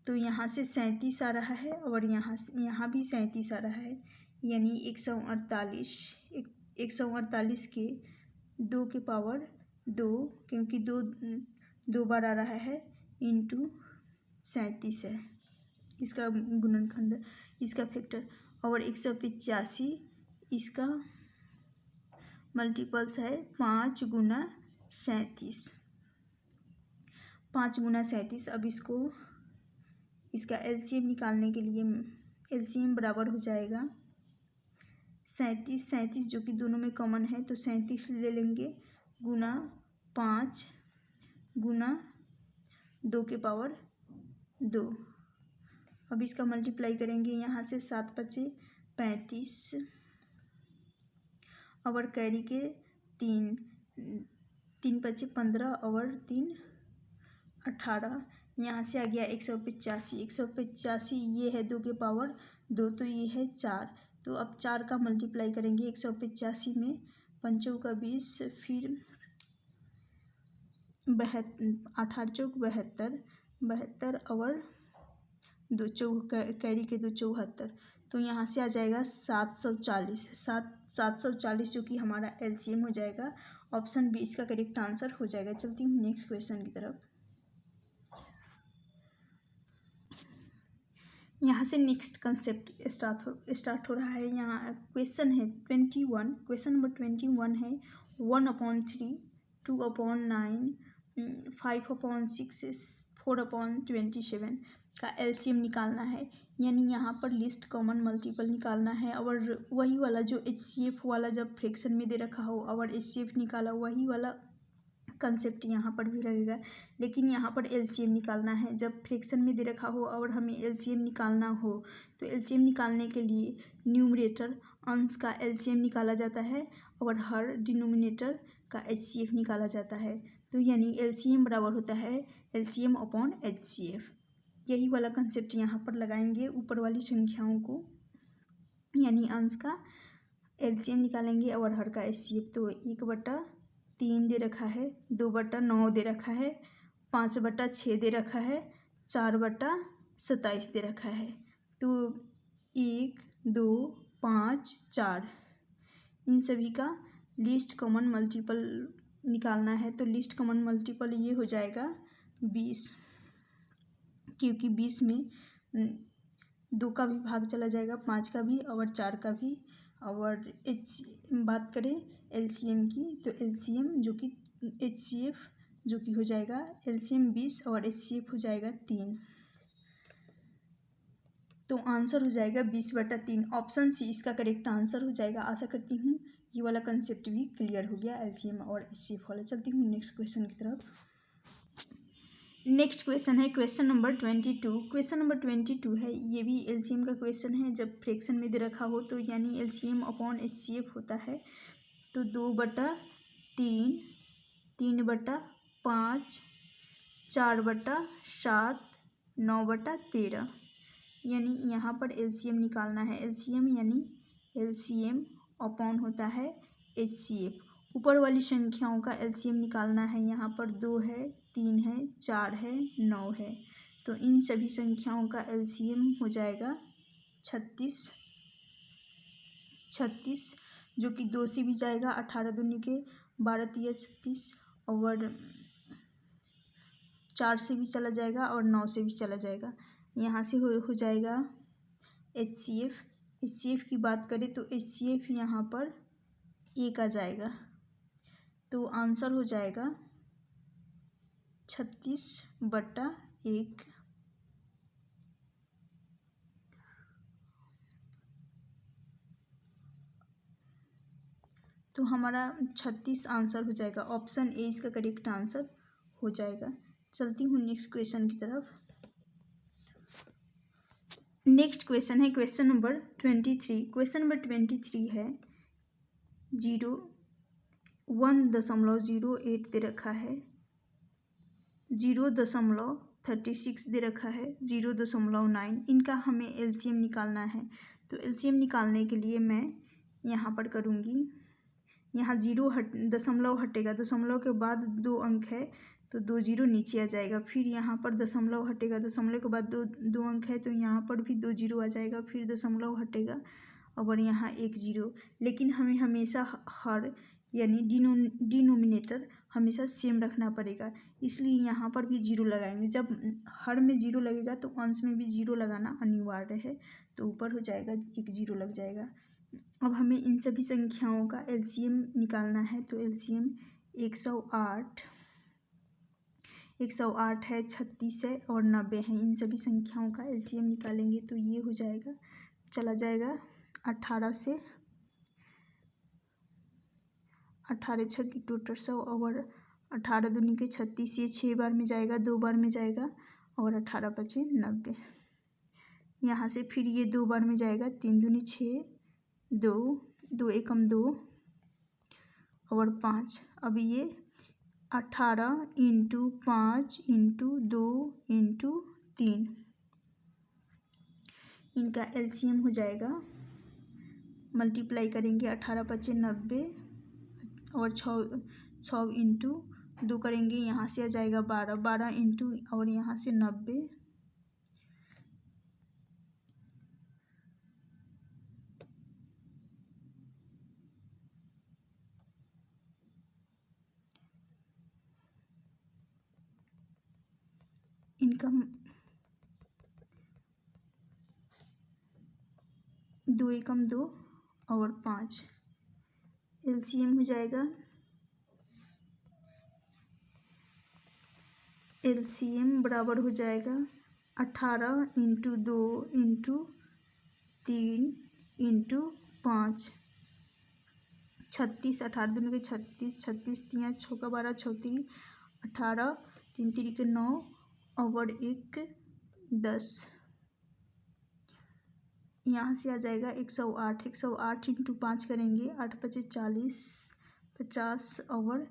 तो यहाँ से 37 आ रहा है और यहाँ भी 37 आ रहा है, यानी 148 के 2 के पावर 2, क्योंकि 2 बार आ रहा है, इंटू 37 है इसका गुणनखंड, इसका फैक्टर। और 185 इसका मल्टीपल्स है 5 गुना 37, 5 गुना 37। अब इसका एलसीएम निकालने के लिए एलसीएम बराबर हो जाएगा 37, जो कि दोनों में कॉमन है, तो 37 ले लेंगे गुना 5 गुना 2 के पावर 2। अब इसका मल्टीप्लाई करेंगे, यहाँ से 7 5 35 और कैरी के 3 3 5 15 और 3 18, यहाँ से आ गया 185, ये है 2 के पावर 2, तो ये है 4। तो अब 4 का मल्टीप्लाई करेंगे 185 में, 5 का 20, फिर 8 8 72 और दो कैरी के 2 74, तो यहाँ से आ जाएगा 740। 740 जो कि हमारा LCM हो जाएगा। ऑप्शन बी इसका करेक्ट आंसर हो जाएगा। चलती हूँ नेक्स्ट क्वेश्चन की तरफ। यहाँ से नेक्स्ट कंसेप्ट स्टार्ट हो रहा है। यहाँ क्वेश्चन है 21। क्वेश्चन नंबर 21 है 1/3, 2/9, 5/6, 4/27 का LCM निकालना है। यानी यहाँ पर लिस्ट कॉमन मल्टीपल निकालना है और वही वाला जो HCF वाला जब फ्रैक्शन में दे रखा हो और HCF निकाला वही वाला कंसेप्ट यहाँ पर भी लगेगा, लेकिन यहाँ पर LCM निकालना है। जब फ्रैक्शन में दे रखा हो और हमें LCM निकालना हो तो LCM निकालने के लिए न्यूमरेटर अंश का LCM निकाला जाता है और हर डिनोमिनेटर का HCF निकाला जाता है। तो यानी LCM बराबर होता है LCM/HCF। यही वाला कंसेप्ट यहाँ पर लगाएंगे ऊपर वाली संख्याओं को, यानी अंश का LCM निकालेंगे और हर का HCF। तो 1/3 दे रखा है, 2/9 दे रखा है, 5/6 दे रखा है, 4/27 दे रखा है। तो 1, 2, 5, 4 इन सभी का लिस्ट कॉमन मल्टीपल निकालना है। तो लिस्ट कॉमन मल्टीपल ये हो जाएगा 20, क्योंकि 20 में 2 का भी भाग चला जाएगा, 5 का भी और 4 का भी। और बात करें LCM की तो LCM जो कि HCF जो कि हो जाएगा LCM 20 और HCF हो जाएगा 3। तो आंसर हो जाएगा 20/3। ऑप्शन सी इसका करेक्ट आंसर हो जाएगा। आशा करती हूँ ये वाला कंसेप्ट भी क्लियर हो गया LCM और HCF वाला। चलती हूँ नेक्स्ट क्वेश्चन की तरफ। नेक्स्ट क्वेश्चन है क्वेश्चन नंबर 22। क्वेश्चन नंबर 22 है, ये भी LCM का क्वेश्चन है। जब फ्रैक्शन में दे रखा हो तो यानी LCM/HCF होता है। तो 2/3, 3/5, 4/7, 9/13, यानी यहाँ पर LCM निकालना है। LCM यानी LCM अपॉन होता है HCF। ऊपर वाली संख्याओं का LCM निकालना है। यहाँ पर 2 है, 3 है, 4 है, 9 है। तो इन सभी संख्याओं का LCM हो जाएगा 36, जो कि 2 से भी जाएगा, 18 दूनी के 12 तिया 36 और 4 से भी चला जाएगा और 9 से भी चला जाएगा। यहाँ से हो जाएगा HCF की बात करें तो HCF यहाँ पर 1 आ जाएगा। तो आंसर हो जाएगा 36/1। तो हमारा 36 आंसर हो जाएगा। ऑप्शन ए इसका करेक्ट आंसर हो जाएगा। चलती हूँ नेक्स्ट क्वेश्चन की तरफ। नेक्स्ट क्वेश्चन है क्वेश्चन नंबर 23। क्वेश्चन नंबर 23 है 1.08 दे रखा है, 0.36 दे रखा है, 0.9। इनका हमें LCM निकालना है। तो LCM निकालने के लिए मैं यहाँ पर करूँगी, यहाँ 0 दशमलव हटेगा, दशमलव के बाद 2 अंक है तो 2 0 नीचे आ जाएगा। फिर यहाँ पर दशमलव हटेगा, दशमलव के बाद 2 अंक है तो यहाँ पर भी 2 0 आ जाएगा। फिर दशमलव हटेगा और यहाँ 1 0। लेकिन हमें हमेशा हर यानी डिनोमिनेटर हमेशा सेम रखना पड़ेगा, इसलिए यहाँ पर भी 0 लगाएंगे। जब हर में 0 लगेगा तो अंश में भी 0 लगाना अनिवार्य है। तो ऊपर हो जाएगा 1 0 लग जाएगा। अब हमें इन सभी संख्याओं का LCM निकालना है। तो LCM 108 है, 36 है और 90 है। इन सभी संख्याओं का LCM निकालेंगे तो ये हो जाएगा, चला जाएगा 18 से 18 6 की 100 और 18 दूनी के 36। ये 6 बार में जाएगा, 2 बार में जाएगा और 18 5 90। यहाँ से फिर ये 2 बार में जाएगा, 3 दूनी 6, 2 एकम 2 और 5। अब ये 18 × 5 × 2 × 3 इनका LCM हो जाएगा। मल्टीप्लाई करेंगे, 18 5 90 और 6 × 2 करेंगे, यहाँ से आ जाएगा 12 × और यहाँ से 90 इनका 2 एकम 2 और 5 एलसीएम हो जाएगा। एलसीएम बराबर हो जाएगा 18 इंटू 2 इंटू 3 इंटू 5 36। 18 दूनी के 36, 36 तिया 6 का 12, 6 3 18, 3 3 के 9 और 1 10। यहाँ से आ जाएगा 108। 108 इंटू 5 करेंगे 8 5 40, 50 और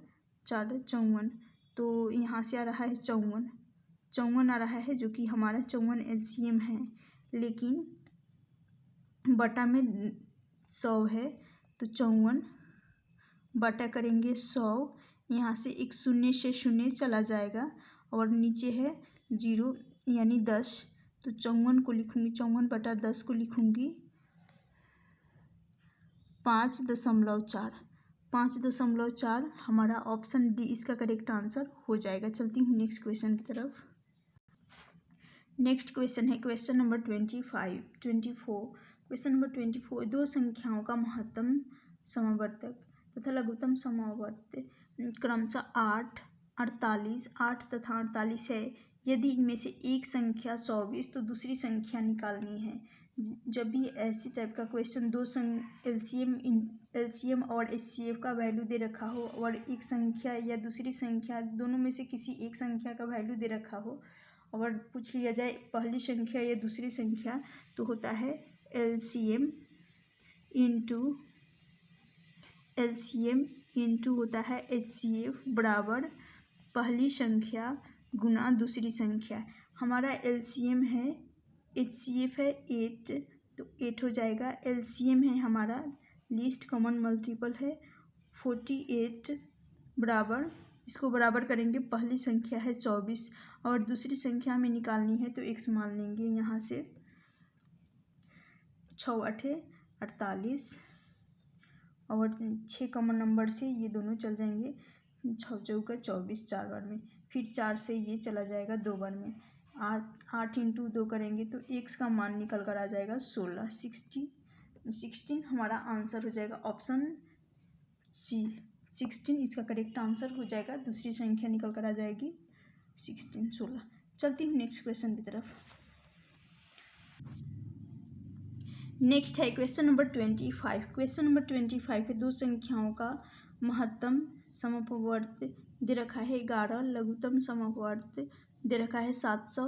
4 54। तो यहाँ से आ रहा है 54 आ रहा है, जो कि हमारा 54 एलसीएम है। लेकिन बटा में 100 है तो 54 बटा करेंगे 100। यहाँ से एक शून्य से शून्य चला जाएगा और नीचे है 0 यानी 10। तो 54 को लिखूँगी, 54 बटा 10 को लिखूँगी 5.4। 5.4 हमारा ऑप्शन डी इसका करेक्ट आंसर हो जाएगा। चलती हूँ नेक्स्ट क्वेश्चन की तरफ। नेक्स्ट क्वेश्चन है क्वेश्चन नंबर 24। क्वेश्चन नंबर 24, दो संख्याओं का महत्तम समावर्तक तथा लघुत्तम समावर्त क्रमशः 8, 48, 8 तथा 48 है। यदि इनमें से एक संख्या 24 तो दूसरी संख्या निकालनी है। जब भी ऐसी टाइप का क्वेश्चन दो एलसीएम और एचसीएफ का वैल्यू दे रखा हो और एक संख्या या दूसरी संख्या दोनों में से किसी एक संख्या का वैल्यू दे रखा हो और पूछ लिया जाए पहली संख्या या दूसरी संख्या, तो होता है एलसीएम इंटू होता है एचसीएफ बराबर पहली संख्या गुना दूसरी संख्या। हमारा एलसीएम है, एचसीएफ है 8, तो 8 हो जाएगा। एलसीएम है हमारा लीस्ट कॉमन मल्टीपल है 48 बराबर, इसको बराबर करेंगे पहली संख्या है 24 और दूसरी संख्या हमें निकालनी है तो x मान लेंगे। यहाँ से 6 8 48 और 6 कॉमन नंबर से ये दोनों चल जाएंगे, 6 चौका 24 4 बार में, फिर 4 से ये चला जाएगा 2 बार में। 8 इंटू 2 करेंगे तो x का मान निकल कर आ जाएगा 16। 16 हमारा आंसर हो जाएगा ऑप्शन सी। 16 इसका करेक्ट आंसर हो जाएगा। दूसरी संख्या निकल कर आ जाएगी 16। चलती हूँ नेक्स्ट क्वेश्चन की तरफ। नेक्स्ट है क्वेश्चन नंबर 25। क्वेश्चन नंबर 25 है दो संख्याओं का महत्तम समापवर्त दे रखा है 11, लघुत्तम समापवर्त दे रखा है 700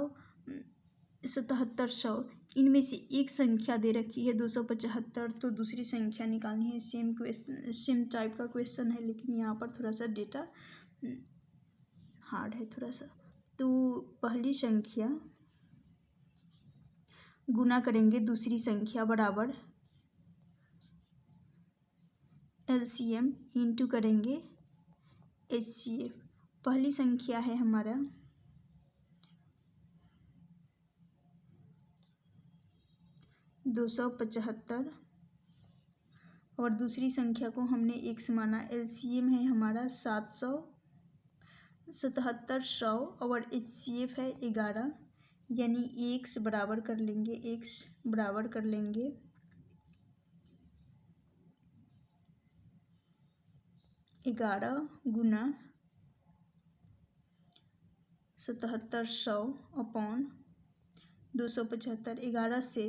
7700। इनमें से एक संख्या दे रखी है 275, तो दूसरी संख्या निकालनी है। सेम क्वेश्चन, सेम टाइप का क्वेश्चन है, लेकिन यहाँ पर थोड़ा सा डेटा हार्ड है थोड़ा सा। तो पहली संख्या गुना करेंगे दूसरी संख्या बराबर एलसीएम इंटू करेंगे एचसीएफ। पहली संख्या है हमारा 275 और दूसरी संख्या को हमने x माना। एलसीएम है हमारा 700 7700 और एचसीएफ है 11, यानी x बराबर कर लेंगे 11 गुना 7700 अपॉन 275। 11 से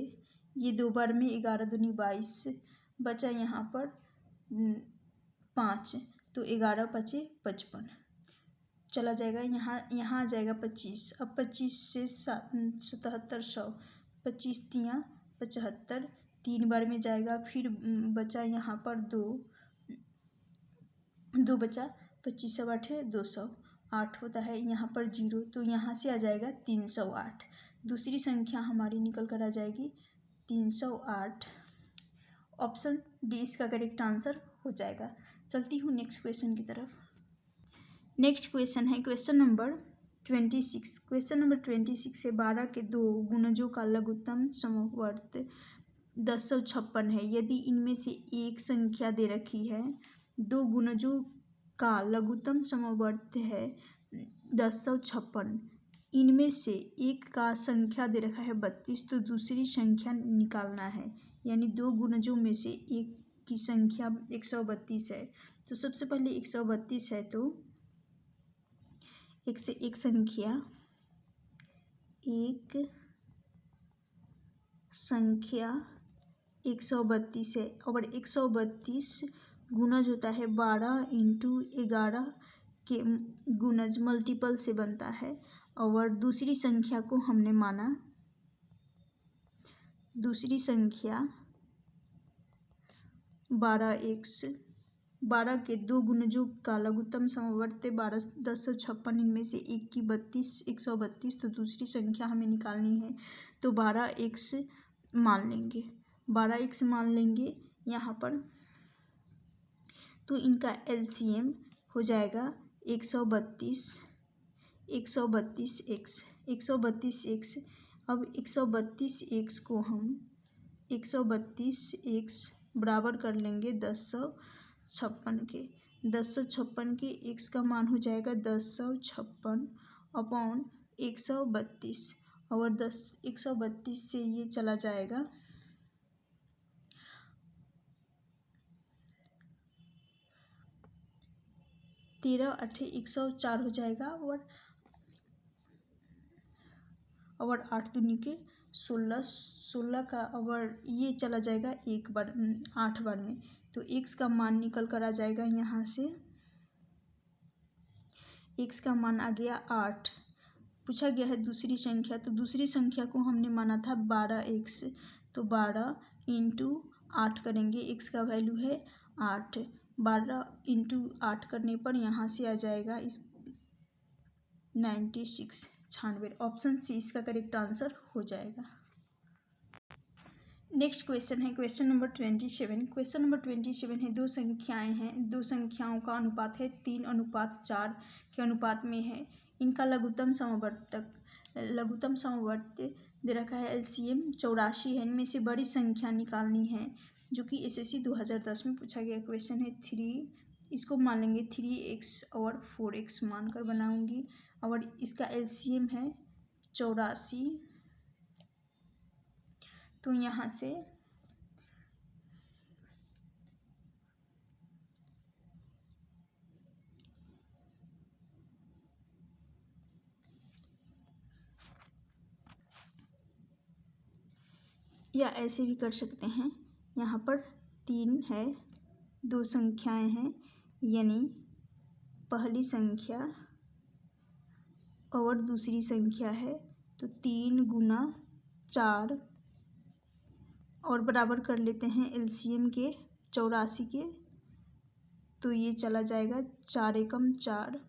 ये 2 बार में 11 दूनी 22 बचा, यहाँ पर 5, तो 11 5 55 चला जाएगा। यहाँ आ जाएगा 25। अब 25 से 7700, 25 तिया 75, 3 बार में जाएगा, फिर बचा यहाँ पर 2 बचा, 25 8 208 होता है, यहाँ पर 0, तो यहाँ से आ जाएगा 308। दूसरी संख्या हमारी निकल कर आ जाएगी 308। ऑप्शन डी इसका करेक्ट आंसर हो जाएगा। चलती हूँ नेक्स्ट क्वेश्चन की तरफ। नेक्स्ट क्वेश्चन है क्वेश्चन नंबर 26। क्वेश्चन नंबर 26 है 12 के दो गुणजों का लघुत्तम समवर्त 1056 है। यदि इनमें से एक संख्या दे रखी है, दो गुणजों का लघुत्तम समवर्त है 1056, इनमें से एक का संख्या दे रखा है 32, तो दूसरी संख्या निकालना है। यानी दो गुणजों में से एक की संख्या 132 है। तो सबसे पहले 132 है, तो एक से एक संख्या 132 है। और 132 गुणज होता है 12 × 11 के गुणज मल्टीपल से बनता है। और दूसरी संख्या को हमने माना, दूसरी संख्या 12 के दो गुणजों का लघुत्तम समवर्त 12 1056, इनमें से एक की 132, तो दूसरी संख्या हमें निकालनी है। तो 12x मान लेंगे, 12x मान लेंगे यहाँ पर। तो इनका LCM हो जाएगा 132x। अब 132x को हम 132x बराबर कर लेंगे 1056 के। 1056 के x का मान हो जाएगा 1056 अपॉन 132। और 132 से ये चला जाएगा 13 8 104 हो जाएगा। और 8 दूनी के 16 का और ये चला जाएगा 8 बार में। तो x का मान निकल कर आ जाएगा यहाँ से, x का मान आ गया 8। पूछा गया है दूसरी संख्या, तो दूसरी संख्या को हमने माना था 12x। तो 12 × 8 करेंगे, x का वैल्यू है 8। 12 × 8 करने पर यहाँ से आ जाएगा 96। ऑप्शन सी इसका करेक्ट आंसर हो जाएगा। नेक्स्ट क्वेश्चन है क्वेश्चन नंबर 27। क्वेश्चन नंबर 27 है, दो संख्याएं हैं, दो संख्याओं का अनुपात है 3:4 के अनुपात में है। इनका लघुत्तम समवर्त दे रखा है LCM 84 है। इनमें से बड़ी संख्या निकालनी है, जो कि SSC 2010 में पूछा गया क्वेश्चन है। 3 इसको मान लेंगे 3x और 4x मानकर बनाऊंगी। और इसका LCM है 84। तो यहाँ से या ऐसे भी कर सकते हैं। यहाँ पर 3 है, दो संख्याएं हैं, यानी पहली संख्या और दूसरी संख्या है। तो 3 × 4 और बराबर कर लेते हैं LCM के 84 के। तो ये चला जाएगा 4 एकम 4,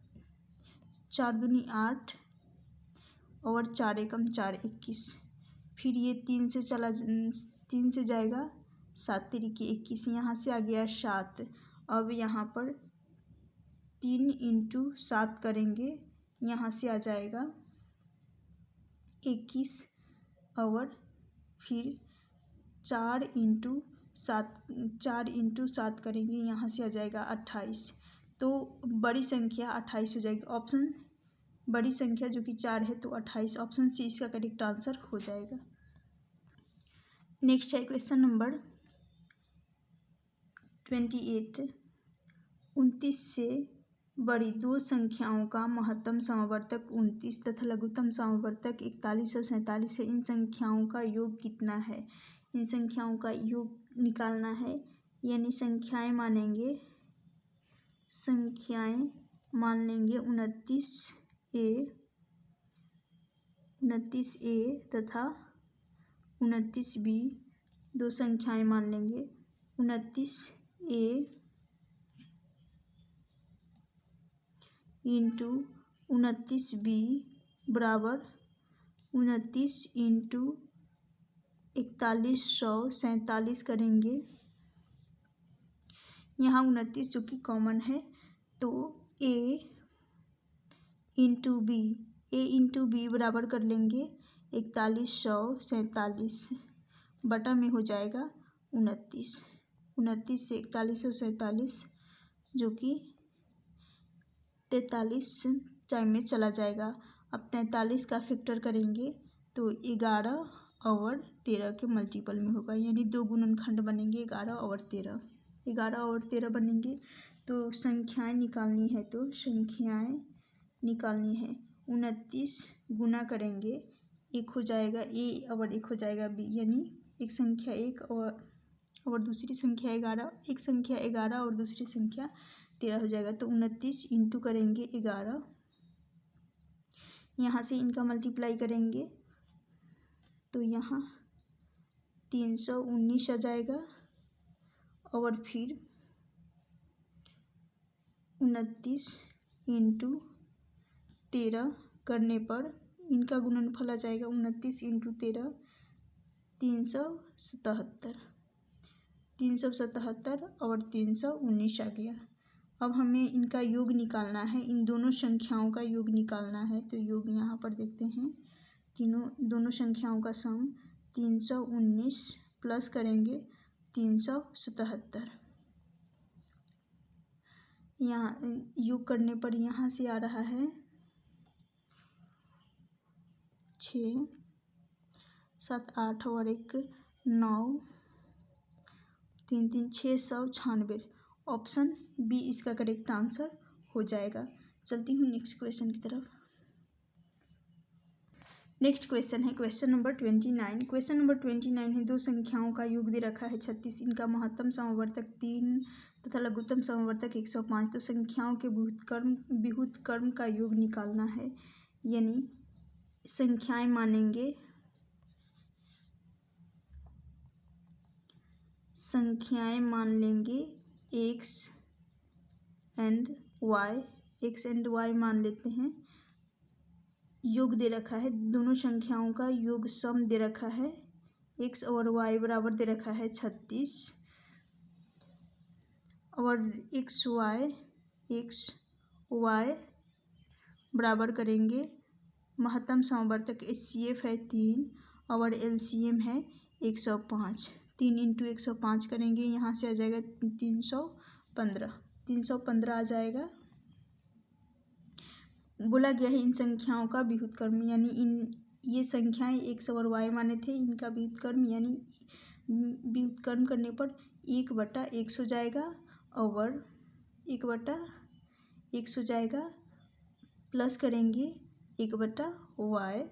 4 दूनी 8 और 4 एकम 4 21। फिर ये 3 से जाएगा 7 तिरिकी 21, यहाँ से आ गया 7। अब यहाँ पर 3 × 7 करेंगे, यहाँ से आ जाएगा 21। और फिर 4 × 7 करेंगे, यहाँ से आ जाएगा 28। तो बड़ी संख्या 28 हो जाएगी। ऑप्शन बड़ी संख्या जो कि 4 है, तो 28। ऑप्शन सी इसका करेक्ट आंसर हो जाएगा। नेक्स्ट है क्वेश्चन नंबर 28। 29 से बड़ी दो संख्याओं का महत्तम समवर्तक 29 तथा लघुत्तम समवर्तक 41 और 47 है। इन संख्याओं का योग कितना है? इन संख्याओं का योग निकालना है, यानी संख्याएं मान लेंगे 29A तथा 29B। दो संख्याएं मान लेंगे 29A × 29B बराबर 29 × 4147 करेंगे। यहाँ 29 जो कि कॉमन है, तो A × B बराबर कर लेंगे 4147 बटा में हो जाएगा 29। 29 से 4147 जो कि 43 टाइम में चला जाएगा। अब 43 का फैक्टर करेंगे तो 11 और 13 के मल्टीपल में होगा, यानी दो गुणनखंड बनेंगे 11 और 13। 11 और 13 बनेंगे तो संख्याएं निकालनी है, तो संख्याएं निकालनी है। 29 गुना करेंगे, एक हो जाएगा ए और एक हो जाएगा बी, यानी एक संख्या 1 और दूसरी संख्या 11, एक संख्या 11 और दूसरी संख्या 13 हो जाएगा। तो 29 इंटू करेंगे 11, यहाँ से इनका मल्टीप्लाई करेंगे तो यहाँ 319 आ जाएगा, और फिर 29 इंटू 13 करने पर इनका गुणनफल आ जाएगा 29 इंटू 13 377, 377 और 319 आ गया। अब हमें इनका योग निकालना है, इन दोनों संख्याओं का योग निकालना है। तो योग यहाँ पर देखते हैं, दोनों संख्याओं का सम 319 प्लस करेंगे 377, यहाँ योग करने पर यहाँ से आ रहा है 6 7 8 और 1 9 3 3 696। ऑप्शन बी इसका करेक्ट आंसर हो जाएगा। चलती हूँ नेक्स्ट क्वेश्चन की तरफ। नेक्स्ट क्वेश्चन है क्वेश्चन नंबर 29। क्वेश्चन नंबर 29 है, दो संख्याओं का योग दे रखा है 36, इनका महत्तम समवर्तक 3 तथा लघुत्तम समवर्तक 105। तो संख्याओं के व्युत्क्रम का योग निकालना है, यानी संख्याएं मानेंगे, संख्याएं मान लेंगे x एंड y मान लेते हैं। योग दे रखा है, दोनों संख्याओं का योग सम दे रखा है, x और y बराबर दे रखा है 36, और x y बराबर करेंगे, महत्तम समवर्तक HCF है 3 और LCM है 105। 3 इंटू 105 करेंगे, यहाँ से आ जाएगा 315 आ जाएगा। बोला गया है इन संख्याओं का व्युत्क्रम, यानी ये संख्याएं x और y माने थे, इनका व्युत्क्रम यानी व्युत्क्रम करने पर 1/x हो जाएगा, और 1/x हो जाएगा, प्लस करेंगे 1/y।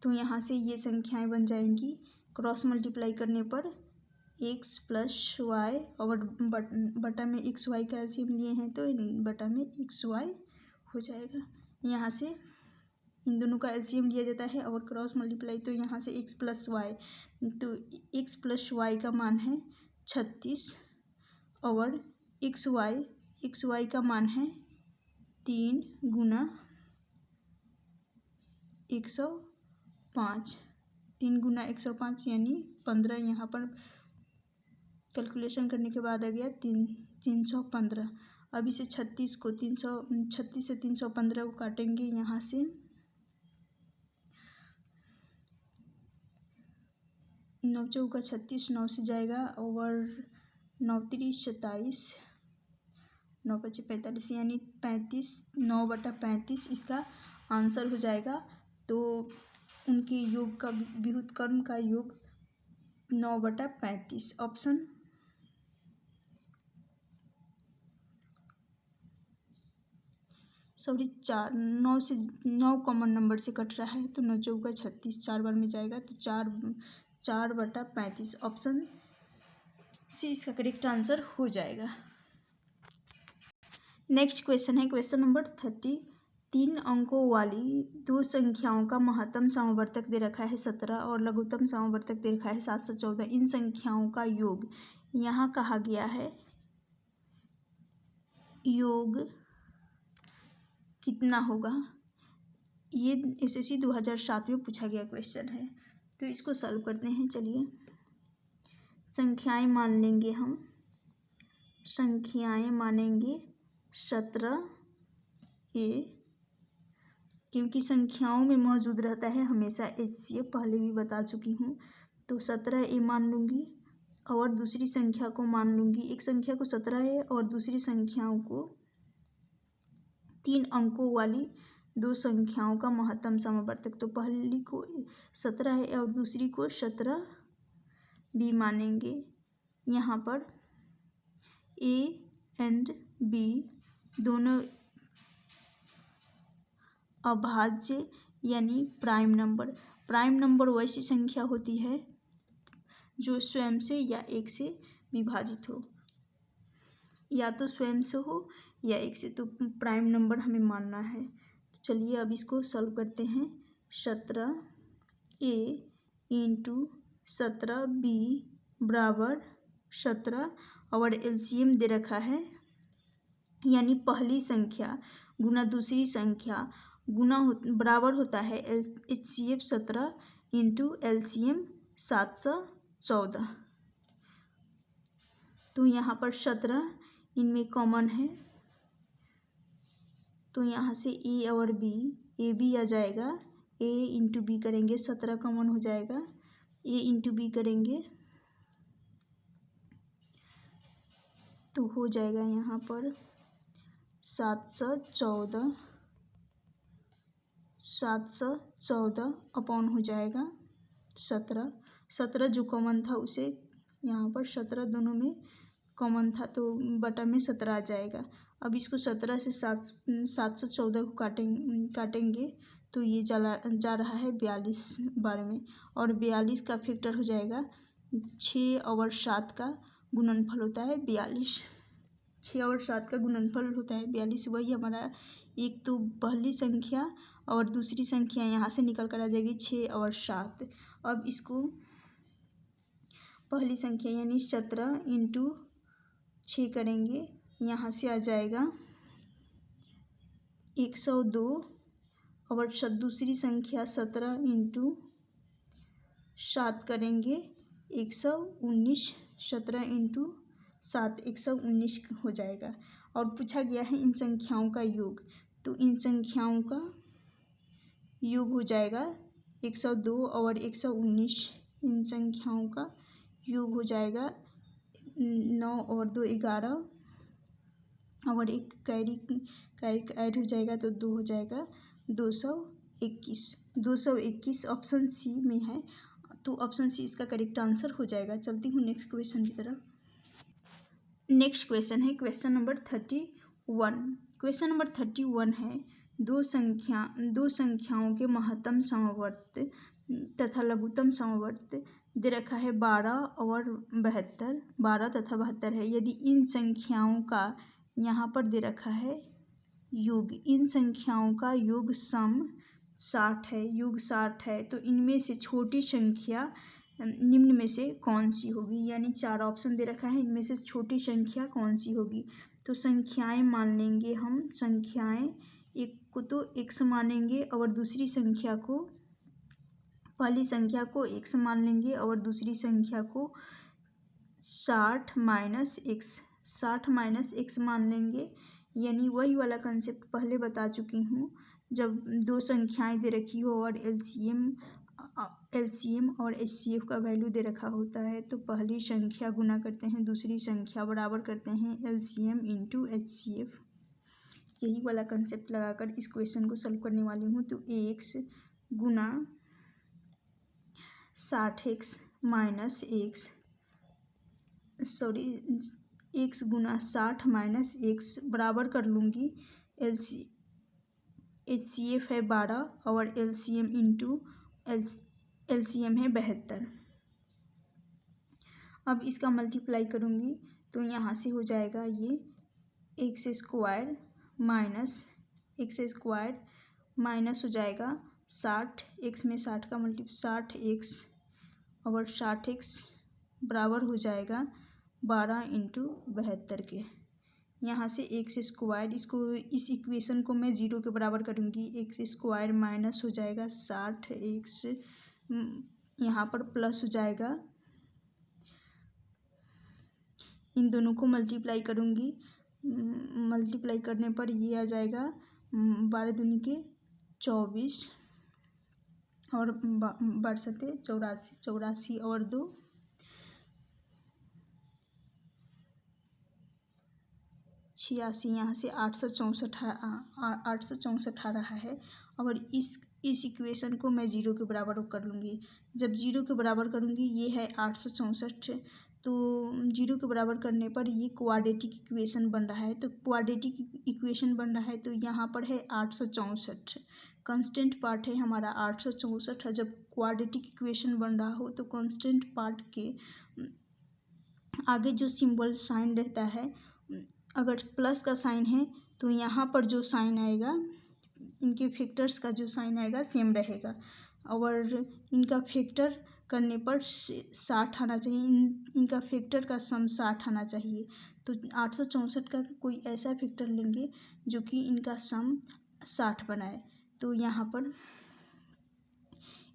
तो यहाँ से ये संख्याएं बन जाएंगी, क्रॉस मल्टीप्लाई करने पर x प्लस y, और बटा में एक्स वाई का एलसीएम लिए हैं तो बटा में एक्स वाई हो जाएगा। यहाँ से इन दोनों का एलसीएम लिया जाता है और क्रॉस मल्टीप्लाई, तो यहाँ से x प्लस वाई, तो x प्लस वाई का मान है 36, और एक्स वाई का मान है 3 गुना 105, 3 गुना 105 यानी 15। यहाँ पर कैलकुलेशन करने के बाद आ गया 315। अब इसे 36 से 315 को काटेंगे, यहाँ से 9 चौका 36, 9 से जाएगा, और 9 3 27, 9 5 45 यानी 35, 9/35 इसका आंसर हो जाएगा। तो उनके योग का व्युत्क्रम का योग 9/35, ऑप्शन सॉरी 9 कॉमन नंबर से कट रहा है, तो 9 चौका 36 4 बार में जाएगा, तो 4/35 ऑप्शन सी इसका करेक्ट आंसर हो जाएगा। नेक्स्ट क्वेश्चन है क्वेश्चन नंबर 30। 3 अंकों वाली दो संख्याओं का महत्तम समवर्तक दे रखा है 17 और लघुत्तम समवर्तक दे रखा है 714। इन संख्याओं का योग यहाँ कहा गया है, योग कितना होगा। ये SSC 2007 में पूछा गया क्वेश्चन है, तो इसको सॉल्व करते हैं। चलिए संख्याएं मान लेंगे, हम संख्याएं मानेंगे 17A, क्योंकि संख्याओं में मौजूद रहता है हमेशा HCF, पहले भी बता चुकी हूँ। तो 17A मान लूँगी और दूसरी संख्या को मान लूँगी, एक संख्या को 17A और दूसरी संख्याओं को 3 अंकों वाली दो संख्याओं का महत्तम समवर्तक। तो पहली को 17 है और दूसरी को 17 भी मानेंगे। यहाँ पर ए एंड बी दोनों अभाज्य यानी प्राइम नंबर। प्राइम नंबर वैसी संख्या होती है जो स्वयं से या एक से विभाजित हो, या तो स्वयं से हो या एक से, तो प्राइम नंबर हमें मानना है। तो चलिए अब इसको सॉल्व करते हैं। 17a इंटू 17b बराबर 17 और एलसीएम दे रखा है, यानी पहली संख्या गुना दूसरी संख्या गुना बराबर होता है HCF 17 इंटू LCM 714। तो यहाँ पर 17 इनमें कॉमन है, तो यहाँ से ए और बी, ए बी आ जाएगा, ए इंटू बी करेंगे 17 कॉमन हो जाएगा, ए इंटू बी करेंगे तो हो जाएगा यहाँ पर 714 अपॉन हो जाएगा 17 जो कॉमन था उसे यहाँ पर 17 दोनों में कॉमन था तो बटा में 17 आ जाएगा। अब इसको 17 से 714 को काटेंगे तो ये जा रहा है 42 बार में, और 42 का फैक्टर हो जाएगा 6 और 7 का गुणनफल होता है 42। 6 और 7 का गुणनफल होता है 42। वही हमारा एक तो पहली संख्या और दूसरी संख्या यहाँ से निकल कर आ जाएगी 6 और 7। अब इसको पहली संख्या यानी 17 इंटू 6 करेंगे, यहाँ से आ जाएगा 102 और दूसरी संख्या 17 इंटू 7 करेंगे 119, 17 इंटू 7 119 हो जाएगा। और पूछा गया है इन संख्याओं का योग, तो इन संख्याओं का योग हो जाएगा 102 और 119, इन संख्याओं का योग हो जाएगा 9 और 2 11 और एक कैरी ऐड हो जाएगा तो 2 हो जाएगा 221 ऑप्शन सी में है, तो ऑप्शन सी इसका करेक्ट आंसर हो जाएगा। चलती हूँ नेक्स्ट क्वेश्चन की तरफ। नेक्स्ट क्वेश्चन है क्वेश्चन नंबर 31। क्वेश्चन नंबर 31 है दो संख्याओं के महत्तम समवर्त तथा लघुत्तम समवर्त दे रखा है 12 और 72, 12 तथा 72 है। यदि इन संख्याओं का यहाँ पर दे रखा है योग, इन संख्याओं का योग सम 60 है, योग 60 है, तो इनमें से छोटी संख्या निम्न में से कौन सी होगी। यानी 4 ऑप्शन दे रखा है, इनमें से छोटी संख्या कौन सी होगी। तो संख्याएं मान लेंगे हम, संख्याएं एक को तो x मानेंगे और दूसरी संख्या को, पहली संख्या को x मान लेंगे और दूसरी संख्या को 60 माइनस x मान लेंगे। यानी वही वाला कंसेप्ट पहले बता चुकी हूँ, जब दो संख्याएं दे रखी हो और एलसीएम और एचसीएफ का वैल्यू दे रखा होता है तो पहली संख्या गुना करते हैं दूसरी संख्या बराबर करते हैं एलसीएम इंटू एचसीएफ। यही वाला कंसेप्ट लगाकर इस क्वेश्चन को सॉल्व करने वाली हूँ। तो एक्स गुना 60x माइनस एक्स गुना 60 माइनस एक्स बराबर कर लूँगी एचसीएफ है 12 और एलसीएम इंटू एलसीएम है 72। अब इसका मल्टीप्लाई करूँगी तो यहाँ से हो जाएगा ये एक्स स्क्वायर माइनस हो जाएगा 60, एक्स में 60 का मल्टीप्लाई 60x और 60x बराबर हो जाएगा 12 इंटू 72 के। यहाँ से एक्स स्क्वायर, इसको इस इक्वेशन को मैं 0 के बराबर करूँगी, एक्स स्क्वायर माइनस हो जाएगा 60x, यहाँ पर प्लस हो जाएगा, इन दोनों को मल्टीप्लाई करूँगी, मल्टीप्लाई करने पर ये आ जाएगा 12 दूनी के 24 और 12 84 और 2 86, यहाँ से 864 आ रहा है। और इस इक्वेशन को मैं 0 के बराबर कर लूँगी। जब 0 के बराबर करूँगी, ये है 864, तो 0 के बराबर करने पर ये क्वाड्रेटिक इक्वेशन बन रहा है। तो क्वाड्रेटिक इक्वेशन बन रहा है तो यहाँ पर है 864, कांस्टेंट पार्ट है हमारा 864 है। जब क्वाड्रेटिक इक्वेशन बन रहा हो तो कांस्टेंट पार्ट के आगे जो सिंबल साइन रहता है, अगर प्लस का साइन है तो यहाँ पर जो साइन आएगा, इनके फैक्टर्स का जो साइन आएगा सेम रहेगा। और इनका फैक्टर करने पर 60 आना चाहिए, इनका फैक्टर का सम 60 आना चाहिए। तो 864 का कोई ऐसा फैक्टर लेंगे जो कि इनका सम 60 बनाए। तो यहाँ पर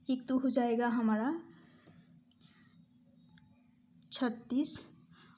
एक तो हो जाएगा हमारा 36,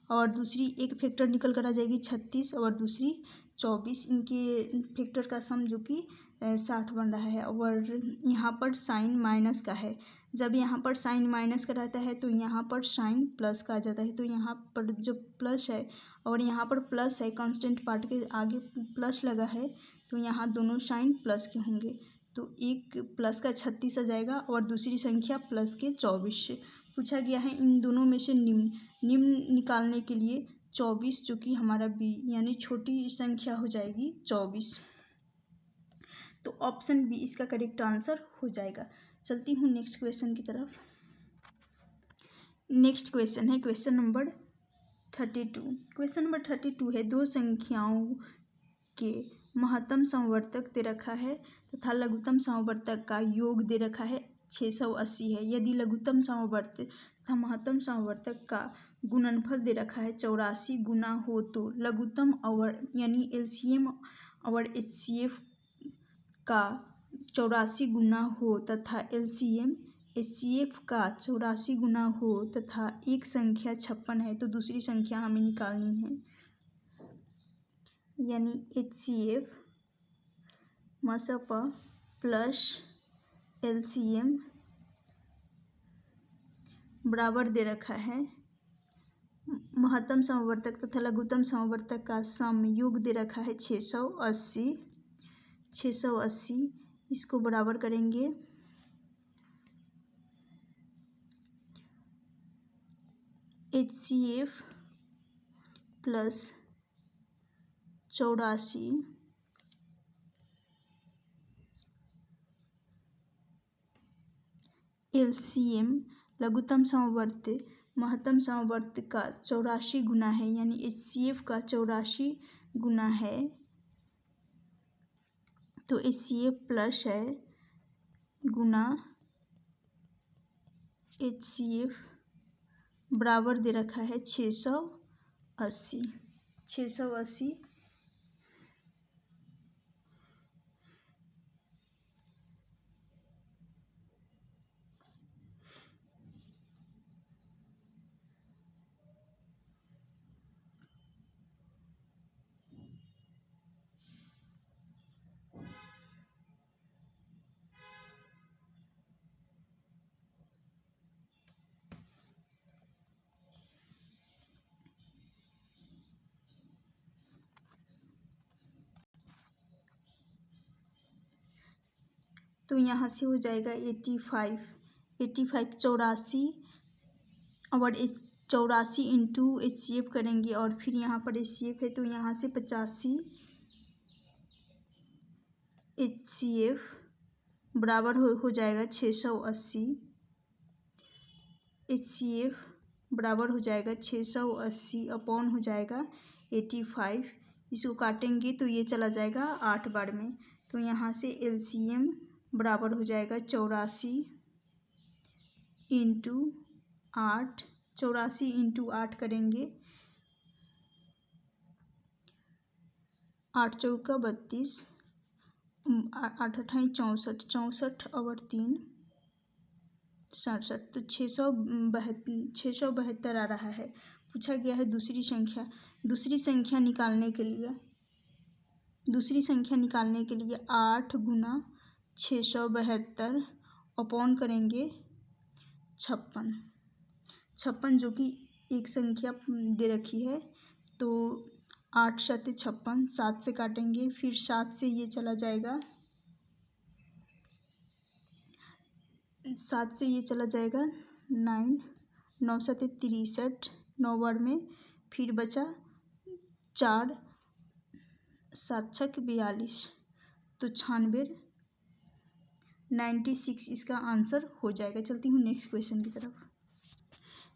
और दूसरी एक फैक्टर निकल कर आ जाएगी 36 और दूसरी 24, इनके फैक्टर का सम जो कि 60 बन रहा है। और यहाँ पर साइन माइनस का है, जब यहाँ पर साइन माइनस का रहता है तो यहाँ पर साइन प्लस का आ जाता है। तो यहाँ पर जब प्लस है और यहाँ पर प्लस है, कांस्टेंट पार्ट के आगे प्लस लगा है, तो यहाँ दोनों साइन प्लस के होंगे। तो एक प्लस का 36 आ जाएगा और दूसरी संख्या प्लस के 24 पूछा गया है। इन दोनों में से निम्न निकालने के लिए 24 जो कि हमारा बी यानी छोटी संख्या हो जाएगी 24। तो ऑप्शन बी इसका करेक्ट आंसर हो जाएगा। चलती हूँ नेक्स्ट क्वेश्चन की तरफ। नेक्स्ट क्वेश्चन है क्वेश्चन नंबर 32। क्वेश्चन नंबर 32 है, दो संख्याओं के महत्तम समवर्तक दे रखा है तथा लघुत्तम समवर्तक का योग दे रखा है 680 है। यदि लघुत्तम समवर्तक तथा महत्तम समवर्तक का गुणनफल दे रखा है 84 गुना हो तो लघुत्तम और यानी एलसीएम और एचसीएफ का 84 गुना हो तथा एलसीएम एचसीएफ का 84 गुना हो तथा एक संख्या 56 है, तो दूसरी संख्या हमें निकालनी है। यानी एचसीएफ मसप प्लस एलसीएम बराबर दे रखा है महत्तम समवर्तक तथा लघुत्तम समवर्तक का सम योग दे रखा है 680। इसको बराबर करेंगे एचसीएफ प्लस 84 एलसीएम लघुत्तम समवर्त महत्तम समवर्त का 84 गुना है, यानी एचसीएफ का 84 गुना है। तो एचसीएफ प्लस है गुना एचसीएफ बराबर दे रखा है 680। तो यहाँ से हो जाएगा 85 84 और 84 इंटू एचसीएफ करेंगे और फिर यहाँ पर एचसीएफ है तो यहाँ से 85 एचसीएफ बराबर हो जाएगा 680। एचसीएफ बराबर हो जाएगा 680 अपॉन हो जाएगा 85। इसको काटेंगे तो ये चला जाएगा 8 बार में। तो यहाँ से एलसीएम बराबर हो जाएगा 84 इंटू 8। 84 इंटू 8 करेंगे 8 चौका 32, 8 अठाई 64, 64 और 3 67, तो 672 आ रहा है। पूछा गया है दूसरी संख्या निकालने के लिए 8 गुना 672 अपॉन करेंगे 56 जो कि एक संख्या दे रखी है। तो 8 7 56, 7 से काटेंगे, फिर 7 से ये चला जाएगा, 7 से ये चला जाएगा 9, 9 7 63, 9 बार में, फिर बचा 4, 7 6 42, तो 96, 96 इसका आंसर हो जाएगा। चलती हूँ नेक्स्ट क्वेश्चन की तरफ।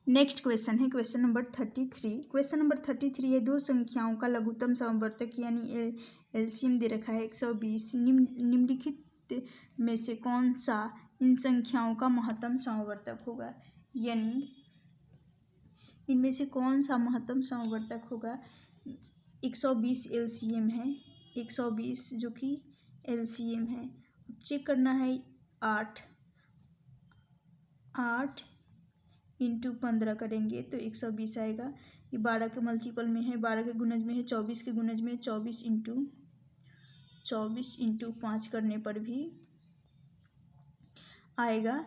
नेक्स्ट क्वेश्चन है क्वेश्चन नंबर 33। क्वेश्चन नंबर 33 है, दो संख्याओं का लघुत्तम समवर्तक यानी एलसीएम दे रखा है 120। निम्नलिखित में से कौन सा इन संख्याओं का महत्तम समवर्तक होगा, यानी इनमें से कौन सा महत्तम समवर्तक होगा। 120 एलसीएम है, 120 जो कि एलसीएम है। चेक करना है, 8 इंटू 15 करेंगे तो 120 आएगा। ये 12 के मल्टीपल में है, 12 के गुणज में है, 24 के गुणज में, 24 इंटू 5 करने पर भी आएगा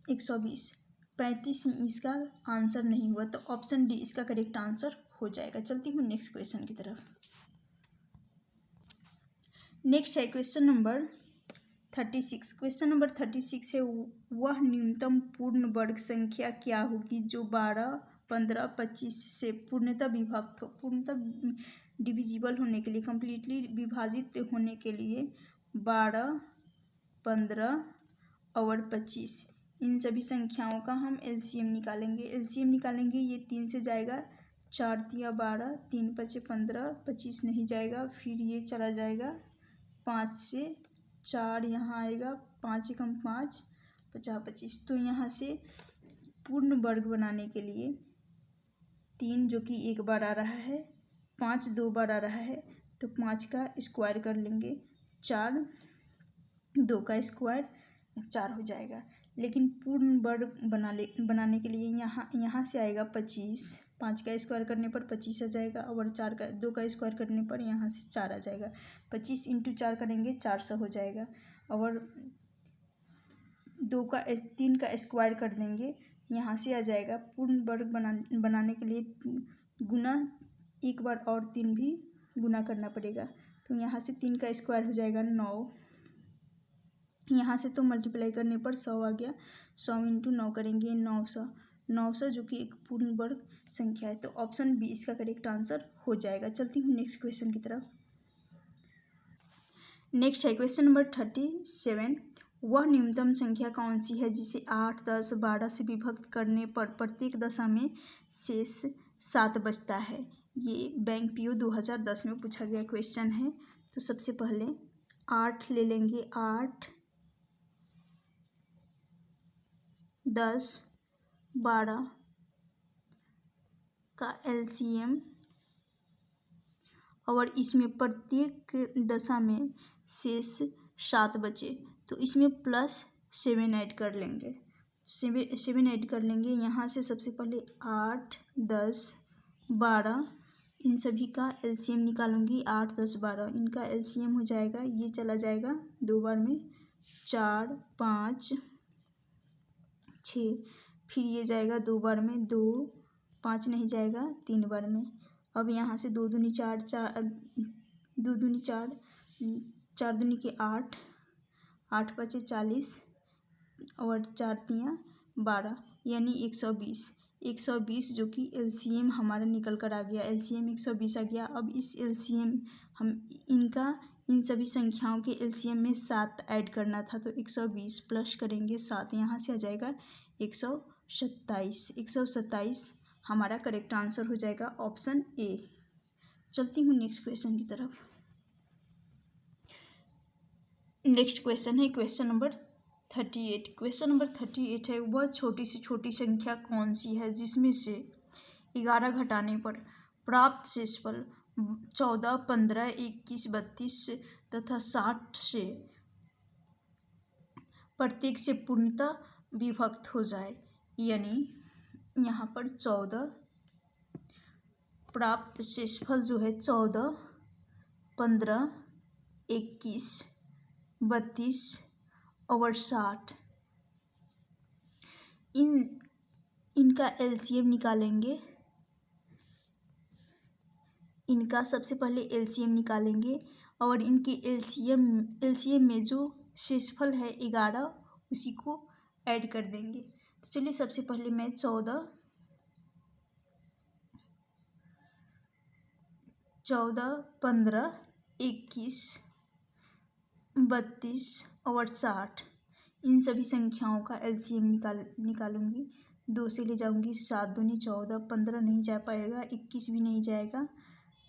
120। 35 इसका आंसर नहीं हुआ, तो ऑप्शन डी इसका करेक्ट आंसर हो जाएगा। चलती हूँ नेक्स्ट क्वेश्चन की तरफ। नेक्स्ट है क्वेश्चन नंबर 36। क्वेश्चन नंबर 36 है, वह न्यूनतम पूर्ण वर्ग संख्या क्या होगी जो 12 15 25 से पूर्णतः विभक्त हो। पूर्णतः डिविजिबल होने के लिए, कंप्लीटली विभाजित होने के लिए 12 15 और 25 इन सभी संख्याओं का हम एलसीएम निकालेंगे। ये 3 से जाएगा, 4 तिया 12, 3 5 15, 25 नहीं जाएगा, फिर ये चला जाएगा 5 से 4 यहाँ आएगा, 5 एकम 5, 50 25। तो यहाँ से पूर्ण वर्ग बनाने के लिए 3 जो कि एक बार आ रहा है, 5 2 बार आ रहा है, तो 5 का स्क्वायर कर लेंगे, 4 2 का स्क्वायर 4 हो जाएगा। लेकिन पूर्ण वर्ग बनाने के लिए यहाँ से आएगा 25, 5 का स्क्वायर करने पर 25 आ जाएगा, और 2 का स्क्वायर करने पर यहाँ से 4 आ जाएगा। 25 इंटू 4 करेंगे 400 हो जाएगा, और 3 का स्क्वायर कर देंगे, यहाँ से आ जाएगा। पूर्ण वर्ग बनाने के लिए गुना एक बार और 3 भी गुना करना पड़ेगा, तो यहाँ से 3 का स्क्वायर हो जाएगा 9, यहाँ से तो मल्टीप्लाई करने पर 100 आ गया, 100 इंटू 9 करेंगे 900 जो कि एक पूर्ण वर्ग संख्या है, तो ऑप्शन बी इसका करेक्ट आंसर हो जाएगा। चलती हूँ नेक्स्ट क्वेश्चन की तरफ। नेक्स्ट है क्वेश्चन नंबर 37। वह न्यूनतम संख्या कौन सी है जिसे 8 10 12 से विभक्त करने पर प्रत्येक दशा में शेष 7 बचता है। ये बैंक पीओ 2010 में पूछा गया क्वेश्चन है। तो सबसे पहले 8 ले लेंगे, 8 10 12 का एलसीएम, और इसमें प्रत्येक दशा में शेष 7 बचे, तो इसमें +7 ऐड कर लेंगे, 7 ऐड कर लेंगे। यहाँ से सबसे पहले 8 10 12 इन सभी का एलसीएम निकालूंगी, 8 10 12 इनका एलसीएम हो जाएगा, ये चला जाएगा 2 बार में, 4 5 6, फिर ये जाएगा 2 बार में, 2 5 नहीं जाएगा, 3 बार में। अब यहाँ से 2 दूनी 4, 2 दूनी 4, 4 दूनी के 8, 8 5 40, और 4 तियाँ 12, यानी 120 जो कि एलसीएम हमारा निकल कर आ गया। एलसीएम 120 आ गया। अब इस एलसीएम हम इन सभी संख्याओं के एलसीएम में 7 ऐड करना था, तो 120 प्लस करेंगे 7, यहाँ से आ जाएगा 127 हमारा करेक्ट आंसर हो जाएगा, ऑप्शन ए। चलती हूँ नेक्स्ट क्वेश्चन की तरफ। नेक्स्ट क्वेश्चन है क्वेश्चन नंबर 38। क्वेश्चन नंबर 38 है, वह छोटी से छोटी संख्या कौन सी है जिसमें से 11 घटाने पर प्राप्त शेषफल 14 15 21 32 तथा 60 से प्रत्येक से पूर्णतः विभक्त हो जाए। यानी यहाँ पर 14 प्राप्त शेषफल जो है 14 15 21 32 और 60 इनका एलसीएम निकालेंगे। इनका सबसे पहले एलसीएम निकालेंगे और इनके एलसीएम में जो शेषफल है 11 उसी को ऐड कर देंगे। तो चलिए सबसे पहले मैं 14, 15, 21, 32 और 60 इन सभी संख्याओं का एलसीएम निकालूंगी। 2 से ले जाऊंगी 7 दूनी 14, 15 नहीं जा पाएगा, 21 भी नहीं जाएगा,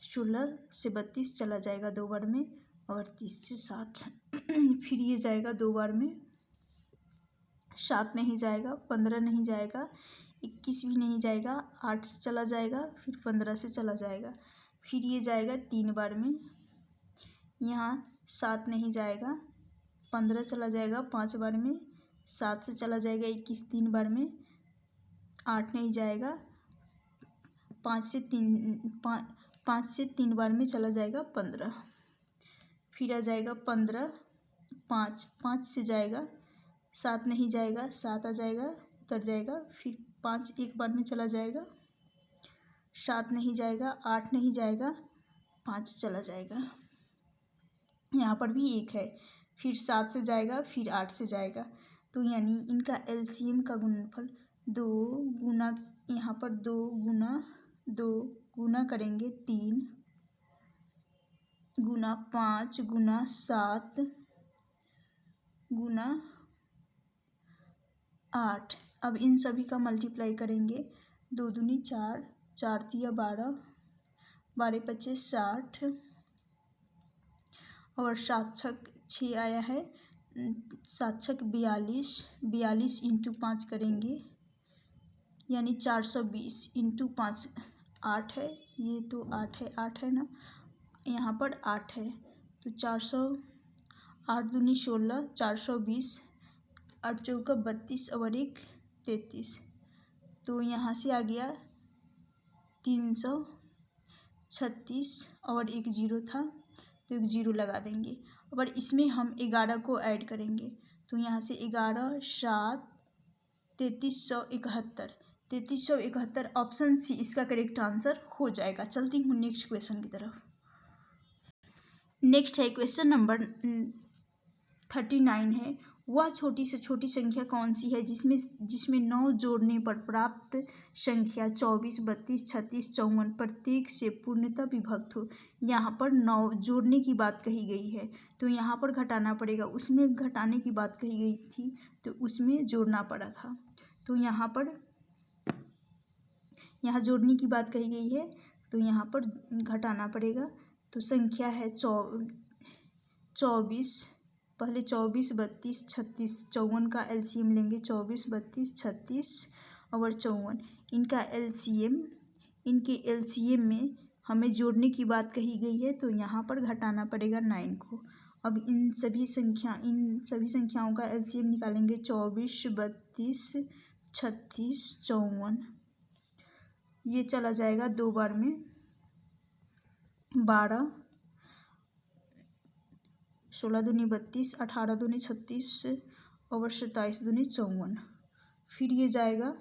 16 से 32 चला जाएगा 2 बार में और 30 से 60 फिर ये जाएगा 2 बार में, 7 नहीं जाएगा, 15 नहीं जाएगा, 21 भी नहीं जाएगा, 8 से चला जाएगा, फिर 15 से चला जाएगा, फिर ये जाएगा 3 बार में, यहाँ 7 नहीं जाएगा, 15 चला जाएगा 5 बार में, 7 से चला जाएगा 21 3 बार में, 8 नहीं जाएगा, 5 से 3 बार में चला जाएगा 15, फिर आ जाएगा 15, 5 से जाएगा, 7 नहीं जाएगा, 7 आ जाएगा उतर जाएगा, फिर 5 एक बार में चला जाएगा, 7 नहीं जाएगा, 8 नहीं जाएगा, 5 चला जाएगा, यहाँ पर भी 1 है, फिर 7 से जाएगा, फिर 8 से जाएगा। तो यानी इनका एलसीएम का गुणनफल 2 गुना, यहाँ पर 2 गुना करेंगे 3 गुना 5 गुना 7 गुना 8। अब इन सभी का मल्टीप्लाई करेंगे, 2 दूनी 4, 4 तिया 12, 12 पचे 60 और 7 छक 6 आया है, 7 छक 42, 42 इंटू 5 करेंगे यानी 420 इंटू 5 8 है, ये तो 8 है ना, यहाँ पर 8 है तो 8 दूनी 16, 420, 8 चौका 32 और 1 33, तो यहाँ से आ गया 336 और 1 जीरो था तो 1 जीरो लगा देंगे। और इसमें हम 11 को ऐड करेंगे तो यहाँ से 11 7 3371 ऑप्शन सी इसका करेक्ट आंसर हो जाएगा। चलती हूँ नेक्स्ट क्वेश्चन की तरफ। नेक्स्ट है क्वेश्चन नंबर 39 है, वह छोटी से छोटी संख्या कौन सी है जिसमें 9 जोड़ने पर प्राप्त संख्या 24, 32, 36, 54 प्रत्येक से पूर्णतः विभक्त हो। यहाँ पर 9 जोड़ने की बात कही गई है तो यहाँ पर घटाना पड़ेगा, उसमें घटाने की बात कही गई थी तो उसमें जोड़ना पड़ा था, तो यहाँ जोड़ने की बात कही गई है तो यहाँ पर घटाना पड़ेगा। तो संख्या है 24, पहले 24, 32, 36, 54 का एलसीएम लेंगे, 24, 32, 36 और 54 इनके एलसीएम में हमें जोड़ने की बात कही गई है तो यहाँ पर घटाना पड़ेगा 9 को। अब इन सभी संख्याओं का एलसीएम निकालेंगे, 24, 32, 36, 54, ये चला जाएगा 2 बार में, 12, 16 दूनी 32, 18 दूनी 36 और 27 दूनी 54, फिर ये जाएगा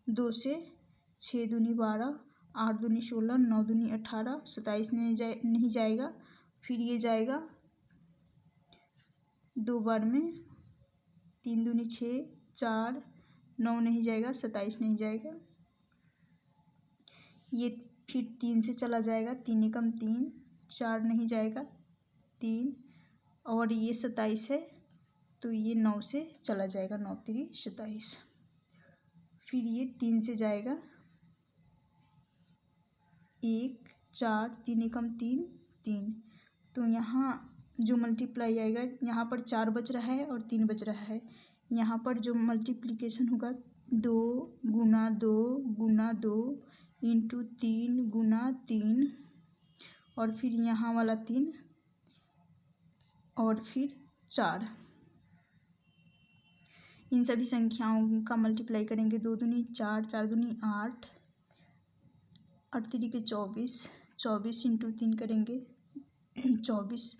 2 से, 6 दूनी 12, 8 दूनी 16, 9 दूनी 18, 27 नहीं जाएगा, फिर ये जाएगा 2 बार में, 3 दूनी 6, 4, 9 नहीं जाएगा, 27 नहीं जाएगा, ये फिर 3 से चला जाएगा, 3 एकम 3, 4 नहीं जाएगा, 3 और ये 27 है तो ये 9 से चला जाएगा, 9 3 27, फिर ये 3 से जाएगा, 1 4, 3 एकम 3 3, तो यहाँ जो मल्टीप्लाई आएगा, यहाँ पर 4 बच रहा है और 3 बच रहा है, यहाँ पर जो मल्टीप्लिकेशन होगा 2 गुना 2 गुना 2 इंटू 3 गुना 3 और फिर यहाँ वाला 3 और फिर 4, इन सभी संख्याओं का मल्टीप्लाई करेंगे, 2 दूनी 4, 4 दूनी 8, 8 3 के 24, 24 इंटू 3 करेंगे 24,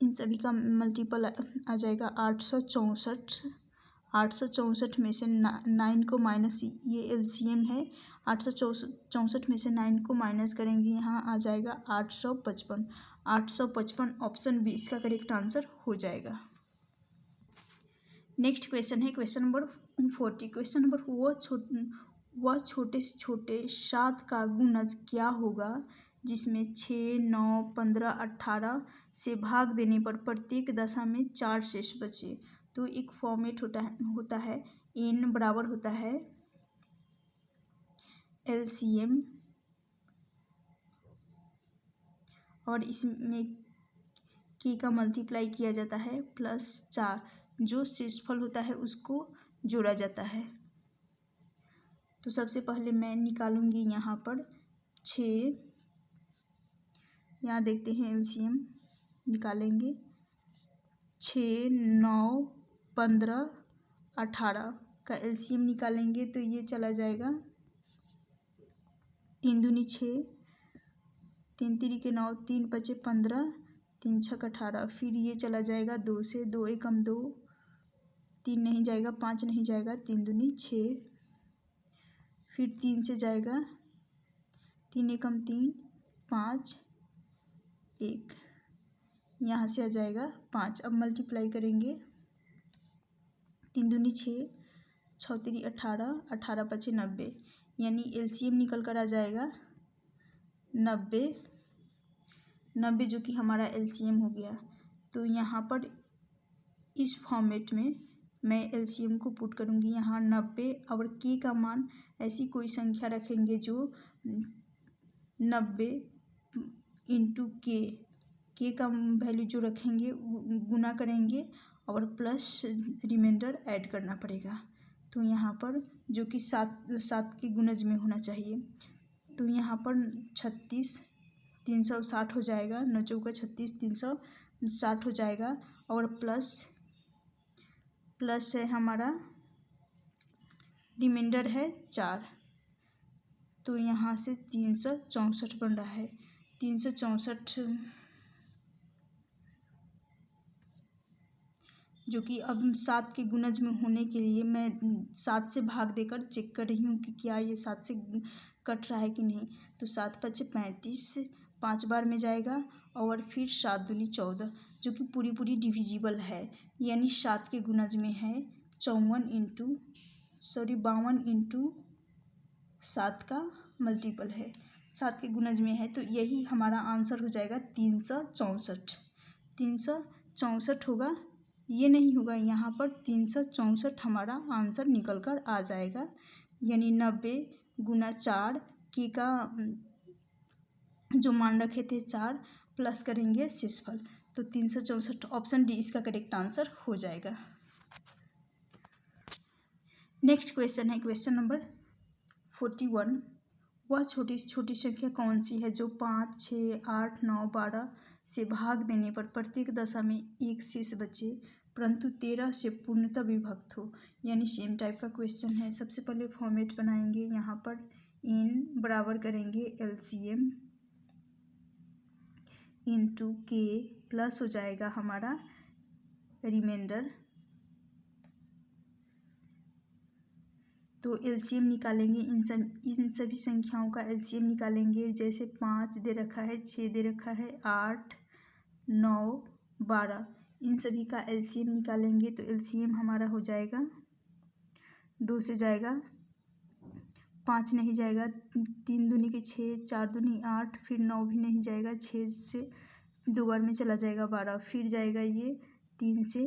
इन सभी का मल्टीपल आ जाएगा 864 में से 9 को माइनस, ये एलसीएम है 864 में से 9 को माइनस करेंगे, यहाँ आ जाएगा 855। 855 ऑप्शन बी इसका करेक्ट आंसर हो जाएगा। नेक्स्ट क्वेश्चन है क्वेश्चन नंबर 40। क्वेश्चन नंबर वह छोटे से छोटे 7 का गुणज क्या होगा जिसमें 6, 9, 15, 18 से भाग देने पर प्रत्येक दशा में 4 शेष बचे। तो एक फॉर्मेट होता है n बराबर होता है LCM और इसमें k का मल्टीप्लाई किया जाता है +4, जो शेषफल होता है उसको जोड़ा जाता है। तो सबसे पहले मैं निकालूंगी यहाँ पर 6, यहाँ देखते हैं LCM निकालेंगे। 6, 9, 15, 18 का LCM निकालेंगे तो ये चला जाएगा 3 दूनी 6, 3 3 के 9, 3 5 15, 3 6 18। फिर ये चला जाएगा 2 से, 2 एकम 2, 3 नहीं जाएगा, 5 नहीं जाएगा, 3 दूनी 6। फिर 3 से जाएगा, 3 एकम 3, 5 1, यहाँ से आ जाएगा 5। अब मल्टीप्लाई करेंगे, 3 दूनी 6, 6 3 18, 18 5 90, यानी LCM निकल कर आ जाएगा 90, 90 जो कि हमारा LCM हो गया। तो यहाँ पर इस फॉर्मेट में मैं LCM को पुट करूँगी यहाँ 90 और k का मान ऐसी कोई संख्या रखेंगे जो 90 इंटू के का वैल्यू जो रखेंगे गुना करेंगे और प्लस रिमाइंडर ऐड करना पड़ेगा। तो यहाँ पर जो कि 7 के गुणज में होना चाहिए। तो यहाँ पर 36 360 हो जाएगा, 9 चौका 36 360 हो जाएगा और प्लस है हमारा रिमाइंडर है 4। तो यहाँ से 364 बन रहा है। 364 जो कि अब 7 के गुणज में होने के लिए मैं 7 से भाग देकर चेक कर रही हूँ कि क्या ये 7 से कट रहा है कि नहीं। तो 7 5 35 5 बार में जाएगा और फिर 7 दूनी 14 जो कि पूरी डिविजिबल है, यानी 7 के गुणज में है 52 इंटू 7 का मल्टीपल है, 7 के गुणज में है। तो यही हमारा आंसर हो जाएगा 364। 364 होगा, ये नहीं होगा, यहाँ पर 364 हमारा आंसर निकल कर आ जाएगा, यानी 90 गुना 4 के का जो मान रखे थे 4 प्लस करेंगे शेषफल। तो 364 ऑप्शन डी इसका करेक्ट आंसर हो जाएगा। नेक्स्ट क्वेश्चन है क्वेश्चन नंबर 41। वह छोटी से छोटी संख्या कौन सी है जो 5, 6, 8, 9, 12 से भाग देने पर प्रत्येक दशा में एक शेष बचे परंतु 13 से पूर्णतः विभक्त हो, यानी सेम टाइप का क्वेश्चन है। सबसे पहले फॉर्मेट बनाएंगे, यहाँ पर n बराबर करेंगे LCM इंटू के प्लस हो जाएगा हमारा रिमाइंडर। तो LCM निकालेंगे, इन सभी संख्याओं का LCM निकालेंगे। जैसे 5 दे रखा है, 6 दे रखा है, 8, 9, 12, इन सभी का LCM निकालेंगे। तो LCM हमारा हो जाएगा 2 से जाएगा, 5 नहीं जाएगा, 3 दूनी के 6, 4 दूनी 8, फिर 9 भी नहीं जाएगा, 6 से 2 बार में चला जाएगा 12, फिर जाएगा ये 3 से,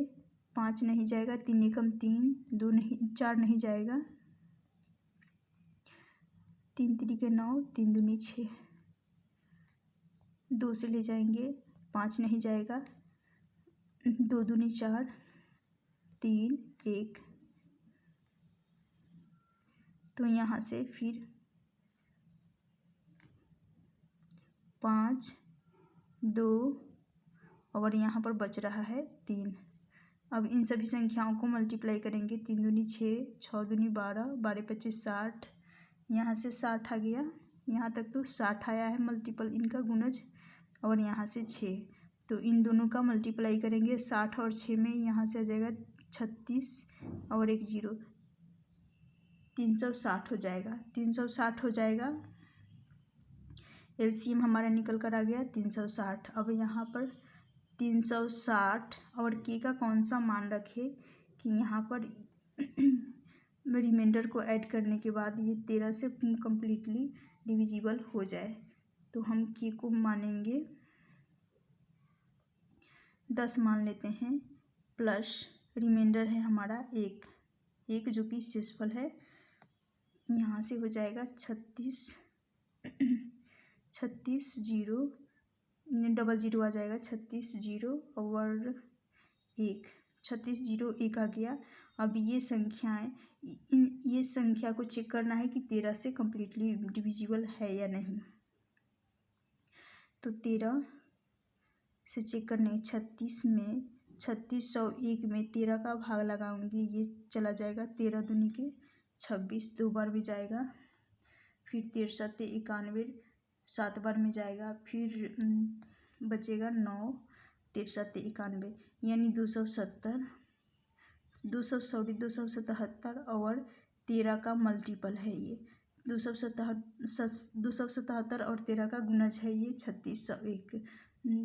5 नहीं जाएगा, 3 एकम 3, 2 नहीं 4 नहीं जाएगा, 3 3 के 9, 3 दूनी 6, 2 से ले जाएंगे, 5 नहीं जाएगा, 2 दूनी 4, 3 1। तो यहाँ से फिर 5 2 और यहाँ पर बच रहा है 3। अब इन सभी संख्याओं को मल्टीप्लाई करेंगे। 3 दूनी 6, 6 दूनी 12, 12 25 60, यहाँ से 60 आ गया, यहाँ तक तो 60 आया है मल्टीपल इनका गुणज, और यहाँ से 6। तो इन दोनों का मल्टीप्लाई करेंगे 60 और 6 में, यहाँ से आ जाएगा 36 और एक 0, 360 हो जाएगा, 360 हो जाएगा। एलसीएम हमारा निकल कर आ गया 360। अब यहाँ पर 360 और के का कौन सा मान रखे कि यहाँ पर रिमाइंडर को ऐड करने के बाद ये 13 से कम्प्लीटली डिविजिबल हो जाए। तो हम के को मानेंगे 10 मान लेते हैं, प्लस रिमाइंडर है हमारा 1 जो कि शेषफल है। यहाँ से हो जाएगा 36 0 डबल जीरो आ जाएगा, 36 0 और 1, 36 0 1 आ गया। अब ये संख्याएं, ये संख्या को चेक करना है कि 13 से कम्प्लीटली डिविजिबल है या नहीं। तो 13 से चेक करने, 36 में 3601 में 13 का भाग लगाऊंगी, ये चला जाएगा 13 दूनी के 26, 2 बार भी जाएगा। फिर 13 91 7 बार में जाएगा, फिर बचेगा 9, 13 91 यानी 270 277 और 13 का मल्टीपल है ये 277 और 13 का गुणज है ये 3601।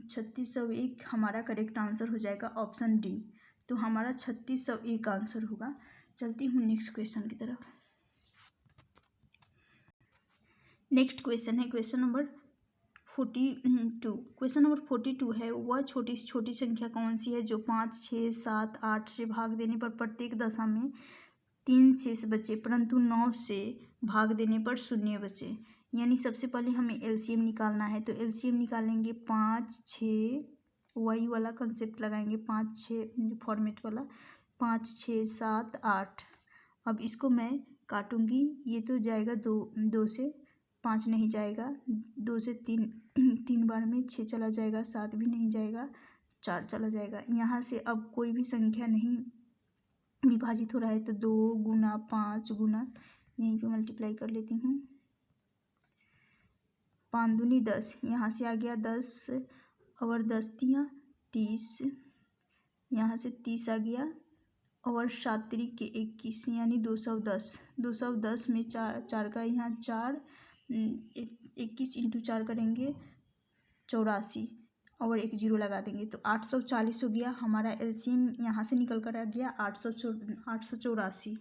3601 हमारा करेक्ट आंसर हो जाएगा ऑप्शन डी। तो हमारा 3601 आंसर होगा। चलती हूँ नेक्स्ट क्वेश्चन की तरफ। नेक्स्ट क्वेश्चन है क्वेश्चन नंबर 42। क्वेश्चन नंबर 42 है, वह छोटी से छोटी संख्या कौन सी है जो 5, 6, 7, 8 से भाग देने पर प्रत्येक दशा में 3 शेष बचे परंतु 9 से भाग देने पर 0 बचे। यानी सबसे पहले हमें एलसीएम निकालना है। तो एलसीएम निकालेंगे 5, 6, वही वाला कंसेप्ट लगाएंगे 5, 6 फॉर्मेट वाला, 5, 6, 7, 8। अब इसको मैं काटूंगी, ये तो जाएगा 2 से 5 नहीं जाएगा, 2 से 3 बार में 6 चला जाएगा, 7 भी नहीं जाएगा, 4 चला जाएगा। यहाँ से अब कोई भी संख्या नहीं विभाजित हो रहा है, तो 2 गुना 5 गुना, यहीं पे मल्टीप्लाई कर लेती हूँ, 5 दूनी 10, यहाँ से आ गया 10 और 10 तियाँ 30, यहाँ से 30 आ गया और 7 3 के 21 यानी 210। 210 में 4 का यहाँ 4, 21 इंटू 4 करेंगे 84 और 1 0 लगा देंगे तो 840 हो गया। हमारा एलसीएम यहाँ से निकल कर आ गया 884।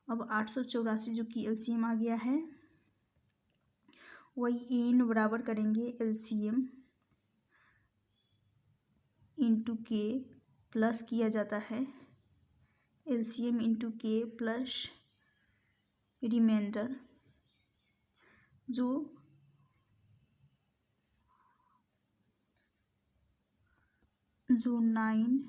अब 884 जो कि एलसीएम आ गया है, वही एन बराबर करेंगे एलसीएम इंटू के प्लस किया जाता है एलसीएम इंटू के प्लस रिमाइंडर जो 9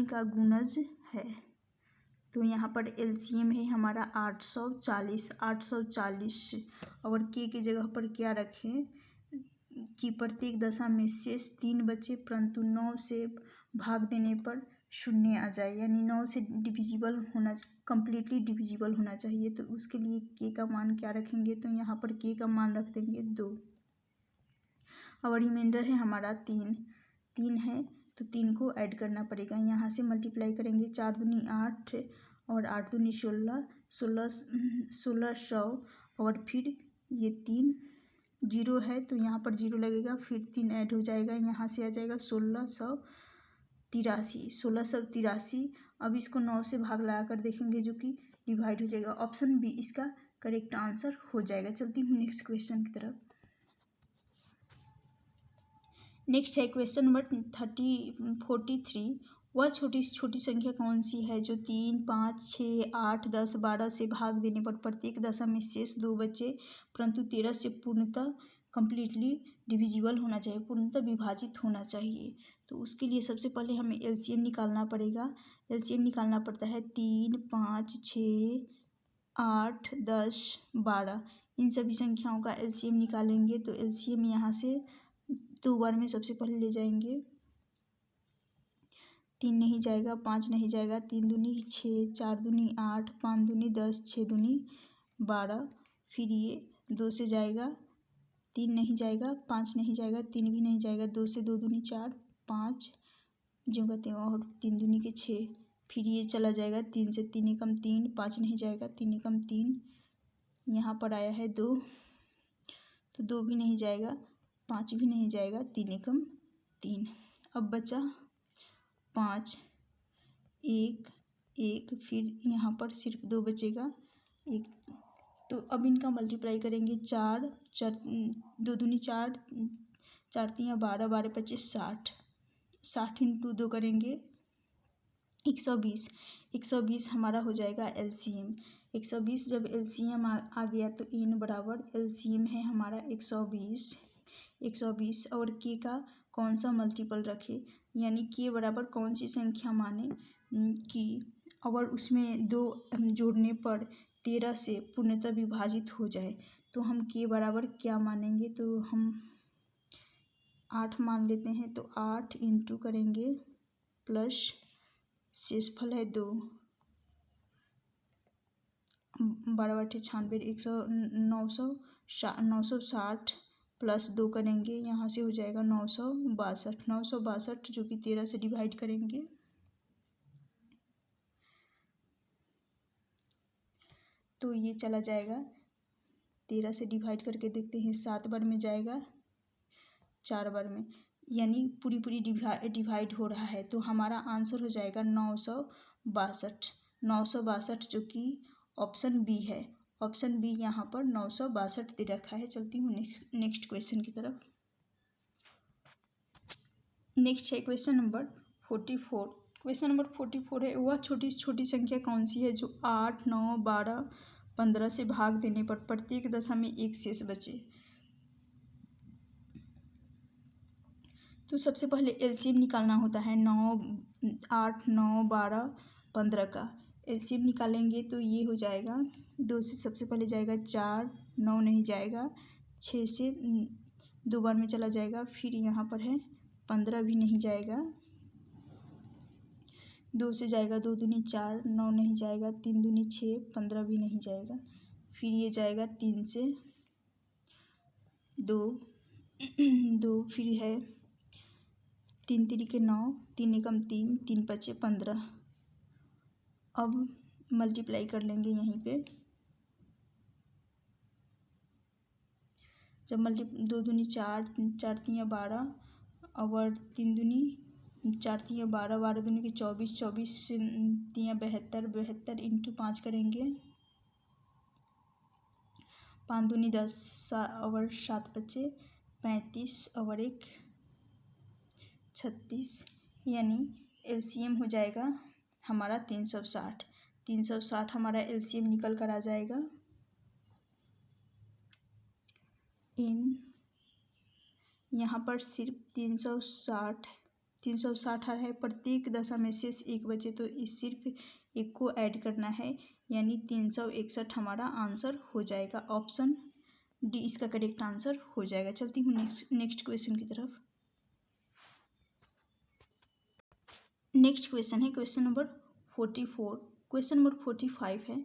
का गुणज है। तो यहाँ पर एलसीएम है हमारा 840 और के जगह पर क्या रखें कि प्रत्येक दशा में शेष 3 बचे परंतु 9 से भाग देने पर 0 आ जाए, यानी 9 से डिविजिबल होना, कम्प्लीटली डिविजिबल होना चाहिए। तो उसके लिए के का मान क्या रखेंगे, तो यहाँ पर के का मान रख देंगे 2 और रिमाइंडर है हमारा 3 है तो 3 को ऐड करना पड़ेगा। यहाँ से मल्टीप्लाई करेंगे, 4 दूनी 8 और 8 दूनी 1600 और फिर ये 3 0 है तो यहाँ पर 0 लगेगा, फिर 3 ऐड हो जाएगा, यहाँ से आ जाएगा 1683। अब इसको 9 से भाग लगा कर देखेंगे जो कि डिवाइड हो जाएगा। ऑप्शन बी इसका करेक्ट आंसर हो जाएगा। चलती हूँ नेक्स्ट क्वेश्चन की तरफ। नेक्स्ट है क्वेश्चन नंबर 43। वह छोटी से छोटी संख्या कौन सी है जो 3, 5, 6, 8, 10, 12 से भाग देने पर प्रत्येक दशा में शेष 2 बचे परंतु 13 से पूर्णतः कम्प्लीटली डिविजिबल होना चाहिए, पूर्णतः विभाजित होना चाहिए। तो उसके लिए सबसे पहले हमें एलसीएम निकालना पड़ेगा। एलसीएम निकालना पड़ता है 3, 5, 6, 8, 10, 12 इन सभी संख्याओं का एलसीएम निकालेंगे। तो एलसीएम यहाँ से 2 बार में सबसे पहले ले जाएंगे, 3 नहीं जाएगा, 5 नहीं जाएगा, 3 दूनी 6, 4 दूनी 8, 5 दूनी 10, 6 दूनी 12, फिर ये 2 से जाएगा, 3 नहीं जाएगा, 5 नहीं जाएगा, 3 भी नहीं जाएगा, 2 से 2 दूनी 4, 5 जो कहते हैं, और 3 दूनी के 6। फिर ये चला जाएगा 3 से, 3 एकम 3, 5 नहीं जाएगा, 3 एकम 3। यहाँ पर आया है 2, तो 2 भी नहीं जाएगा, 5 भी नहीं जाएगा, 3 एकम 3। अब बचा 5, 1 1, फिर यहाँ पर सिर्फ 2 बचेगा, 1। तो अब इनका मल्टीप्लाई करेंगे, 4 4, 2 दूनी 4, 4 तियाँ 12, 12 पच्चीस 60, 60 इंटू 2 करेंगे 120। 120 हमारा हो जाएगा एलसीएम। 120 जब एलसीएम आ गया तो n बराबर एलसीएम है हमारा 120। 120 और k का कौन सा मल्टीपल रखे, यानी k बराबर कौन सी संख्या माने कि अगर उसमें 2 जोड़ने पर 13 से पूर्णतः विभाजित हो जाए, तो हम k बराबर क्या मानेंगे, तो हम 8 मान लेते हैं। तो 8 इंटू करेंगे प्लस शेषफल है 2, 12 8 96, 960 प्लस 2 करेंगे, यहाँ से हो जाएगा 962। 962 जो कि 13 से डिवाइड करेंगे, तो ये चला जाएगा 13 से डिवाइड करके देखते हैं, 7 बार में जाएगा, 4 बार में, यानी पूरी डिवाइड हो रहा है। तो हमारा आंसर हो जाएगा 962। 962 जो कि ऑप्शन बी है। ऑप्शन बी यहाँ पर 962 दे रखा है। चलती हूँ नेक्स्ट क्वेश्चन की तरफ। नेक्स्ट है क्वेश्चन नंबर 44। क्वेश्चन नंबर 44 है, वह छोटी से छोटी संख्या कौन सी है जो 8, 9, 12, 15 से भाग देने पर प्रत्येक दशा में एक शेष बचे। तो सबसे पहले एलसीएम निकालना होता है 8, 9, 12, 15 का एलसीएम निकालेंगे तो ये हो जाएगा 2 से सबसे पहले जाएगा 4, 9 नहीं जाएगा, 6 से 2 बार में चला जाएगा, फिर यहाँ पर है 15 भी नहीं जाएगा, 2 से जाएगा 2 दूनी 4, 9 नहीं जाएगा, 3 दूनी 6, 15 भी नहीं जाएगा, फिर ये जाएगा 3 से 2 2, फिर है 3 तिरिके 9, 3 एकम 3, 3 पचे 15। अब मल्टीप्लाई कर लेंगे यहीं पे, जब 2 दूनी 4, 4 तियाँ 12 और 3 दूनी 4 तियाँ 12, 12 दूनी के 24, 24 तियाँ 72, 72 इंटू 5 करेंगे, 5 दूनी 10 और 7 पचे 35 और 1 36, यानी एलसीएम हो जाएगा हमारा 360। 360 हमारा एलसीएम निकल कर आ जाएगा। यहाँ पर सिर्फ 360 है, प्रत्येक दशा में शेष एक बचे, तो इस सिर्फ एक को ऐड करना है, यानी 361 हमारा आंसर हो जाएगा। ऑप्शन डी इसका करेक्ट आंसर हो जाएगा। चलती हूँ नेक्स्ट क्वेश्चन की तरफ। नेक्स्ट क्वेश्चन है क्वेश्चन नंबर 44। क्वेश्चन नंबर 45 है,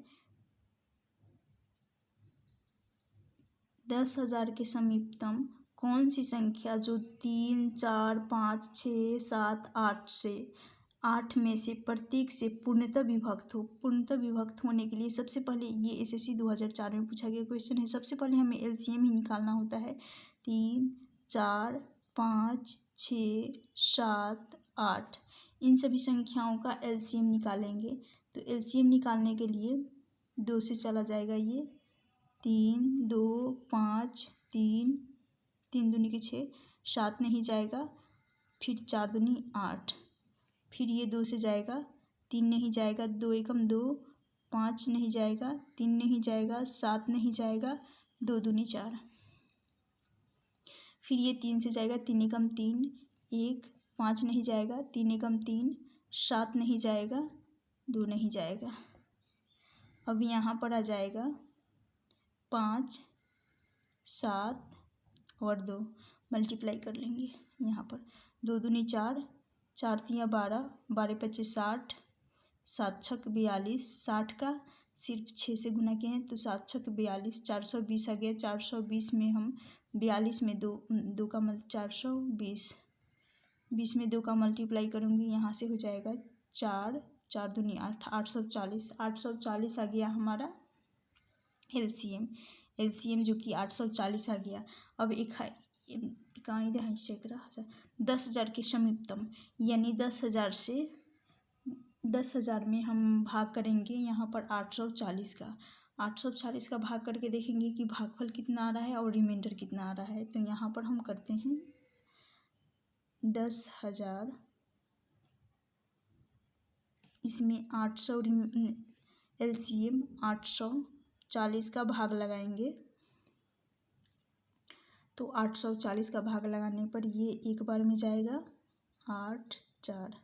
10,000 के समीपतम कौन सी संख्या जो 3, 4, 5, 6, 7, 8 से 8 में से प्रत्येक से पूर्णतः विभक्त हो। पूर्णतः विभक्त होने के लिए सबसे पहले, ये एसएससी 2004 में पूछा गया क्वेश्चन है, सबसे पहले हमें एलसीएम ही निकालना होता है। 3, 4, 5, 6, 7, 8 इन सभी संख्याओं का एलसीएम निकालेंगे। तो एलसीएम निकालने के लिए 2 से चला जाएगा, ये 3, 2, 5, 3, 3 दूनी के 6, 7 नहीं जाएगा, फिर 4 दूनी 8, फिर ये 2 से जाएगा, 3 नहीं जाएगा, 2 एकम 2, 5 नहीं जाएगा, 3 नहीं जाएगा, 7 नहीं जाएगा, 2 दूनी 4, फिर ये 3 से जाएगा, 3 एकम 3, 1, 5 नहीं जाएगा, 3 एकम 3, 7 नहीं जाएगा, 2 नहीं जाएगा। अब यहाँ पर आ जाएगा 5, 7 और 2, मल्टीप्लाई कर लेंगे यहाँ पर, 2 दूनी 4, 4 तियाँ 12, 12 पचे 60, 7 छक 42, 60 का सिर्फ 6 से गुना किए हैं तो 7 छक 42, 420 आ गया। 420 में हम 42 में 2 का मतलब 420, 20 में 2 का मल्टीप्लाई करूँगी, यहाँ से हो जाएगा 4, 4 दूनी 8, 840। 840 आ गया हमारा एलसीएम जो कि 840 आ गया। अब इकाई दहाई सैकड़ा हज़ार 10,000 के समीपतम, यानी 10,000 में हम भाग करेंगे यहाँ पर 840 का। 840 का भाग करके देखेंगे कि भागफल कितना आ रहा है और रिमाइंडर कितना आ रहा है। तो यहाँ पर हम करते हैं 10,000, इसमें 800 एलसीएम 840 का भाग लगाएंगे। तो 840 का भाग लगाने पर ये एक बार में जाएगा 8, 4,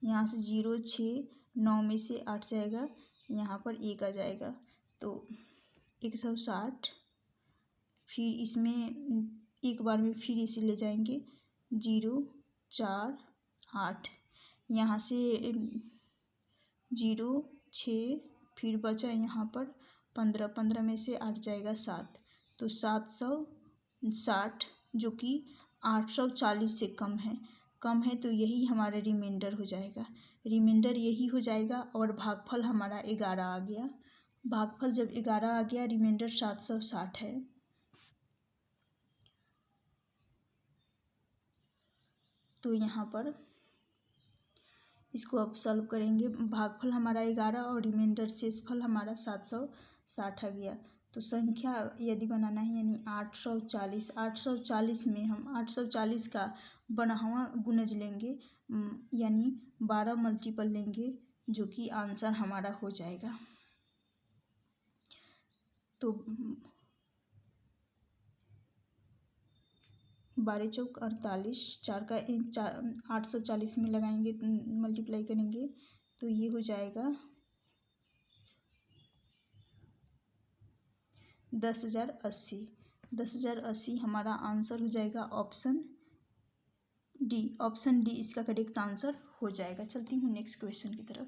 यहाँ से 0, 6, 9 में से 8 जाएगा, यहाँ पर 1 आ जाएगा तो 160। फिर इसमें एक बार में फिर इसे ले जाएंगे 0, 4, 8, यहाँ से 0, 6, फिर बचा यहाँ पर 15, 15 में से 8 जाएगा 7, तो 760 जो कि 840 से कम है तो यही हमारा रिमाइंडर हो जाएगा। रिमाइंडर यही हो जाएगा और भागफल हमारा 11 आ गया। भागफल जब 11 आ गया, रिमाइंडर 760 है। तो यहाँ पर इसको अब सॉल्व करेंगे। भागफल हमारा 11 और रिमाइंडर शेषफल हमारा 760 आ गया। तो संख्या यदि बनाना है यानी 840 में हम 840 का 12वां गुणज लेंगे, यानी 12 मल्टीपल लेंगे, जो कि आंसर हमारा हो जाएगा। तो 12 चौक 48, 4 का 840 में लगाएंगे, मल्टीप्लाई करेंगे तो ये हो जाएगा 10,080। 10,080 हमारा आंसर हो जाएगा ऑप्शन डी। इसका करेक्ट आंसर हो जाएगा। चलती हूँ नेक्स्ट क्वेश्चन की तरफ।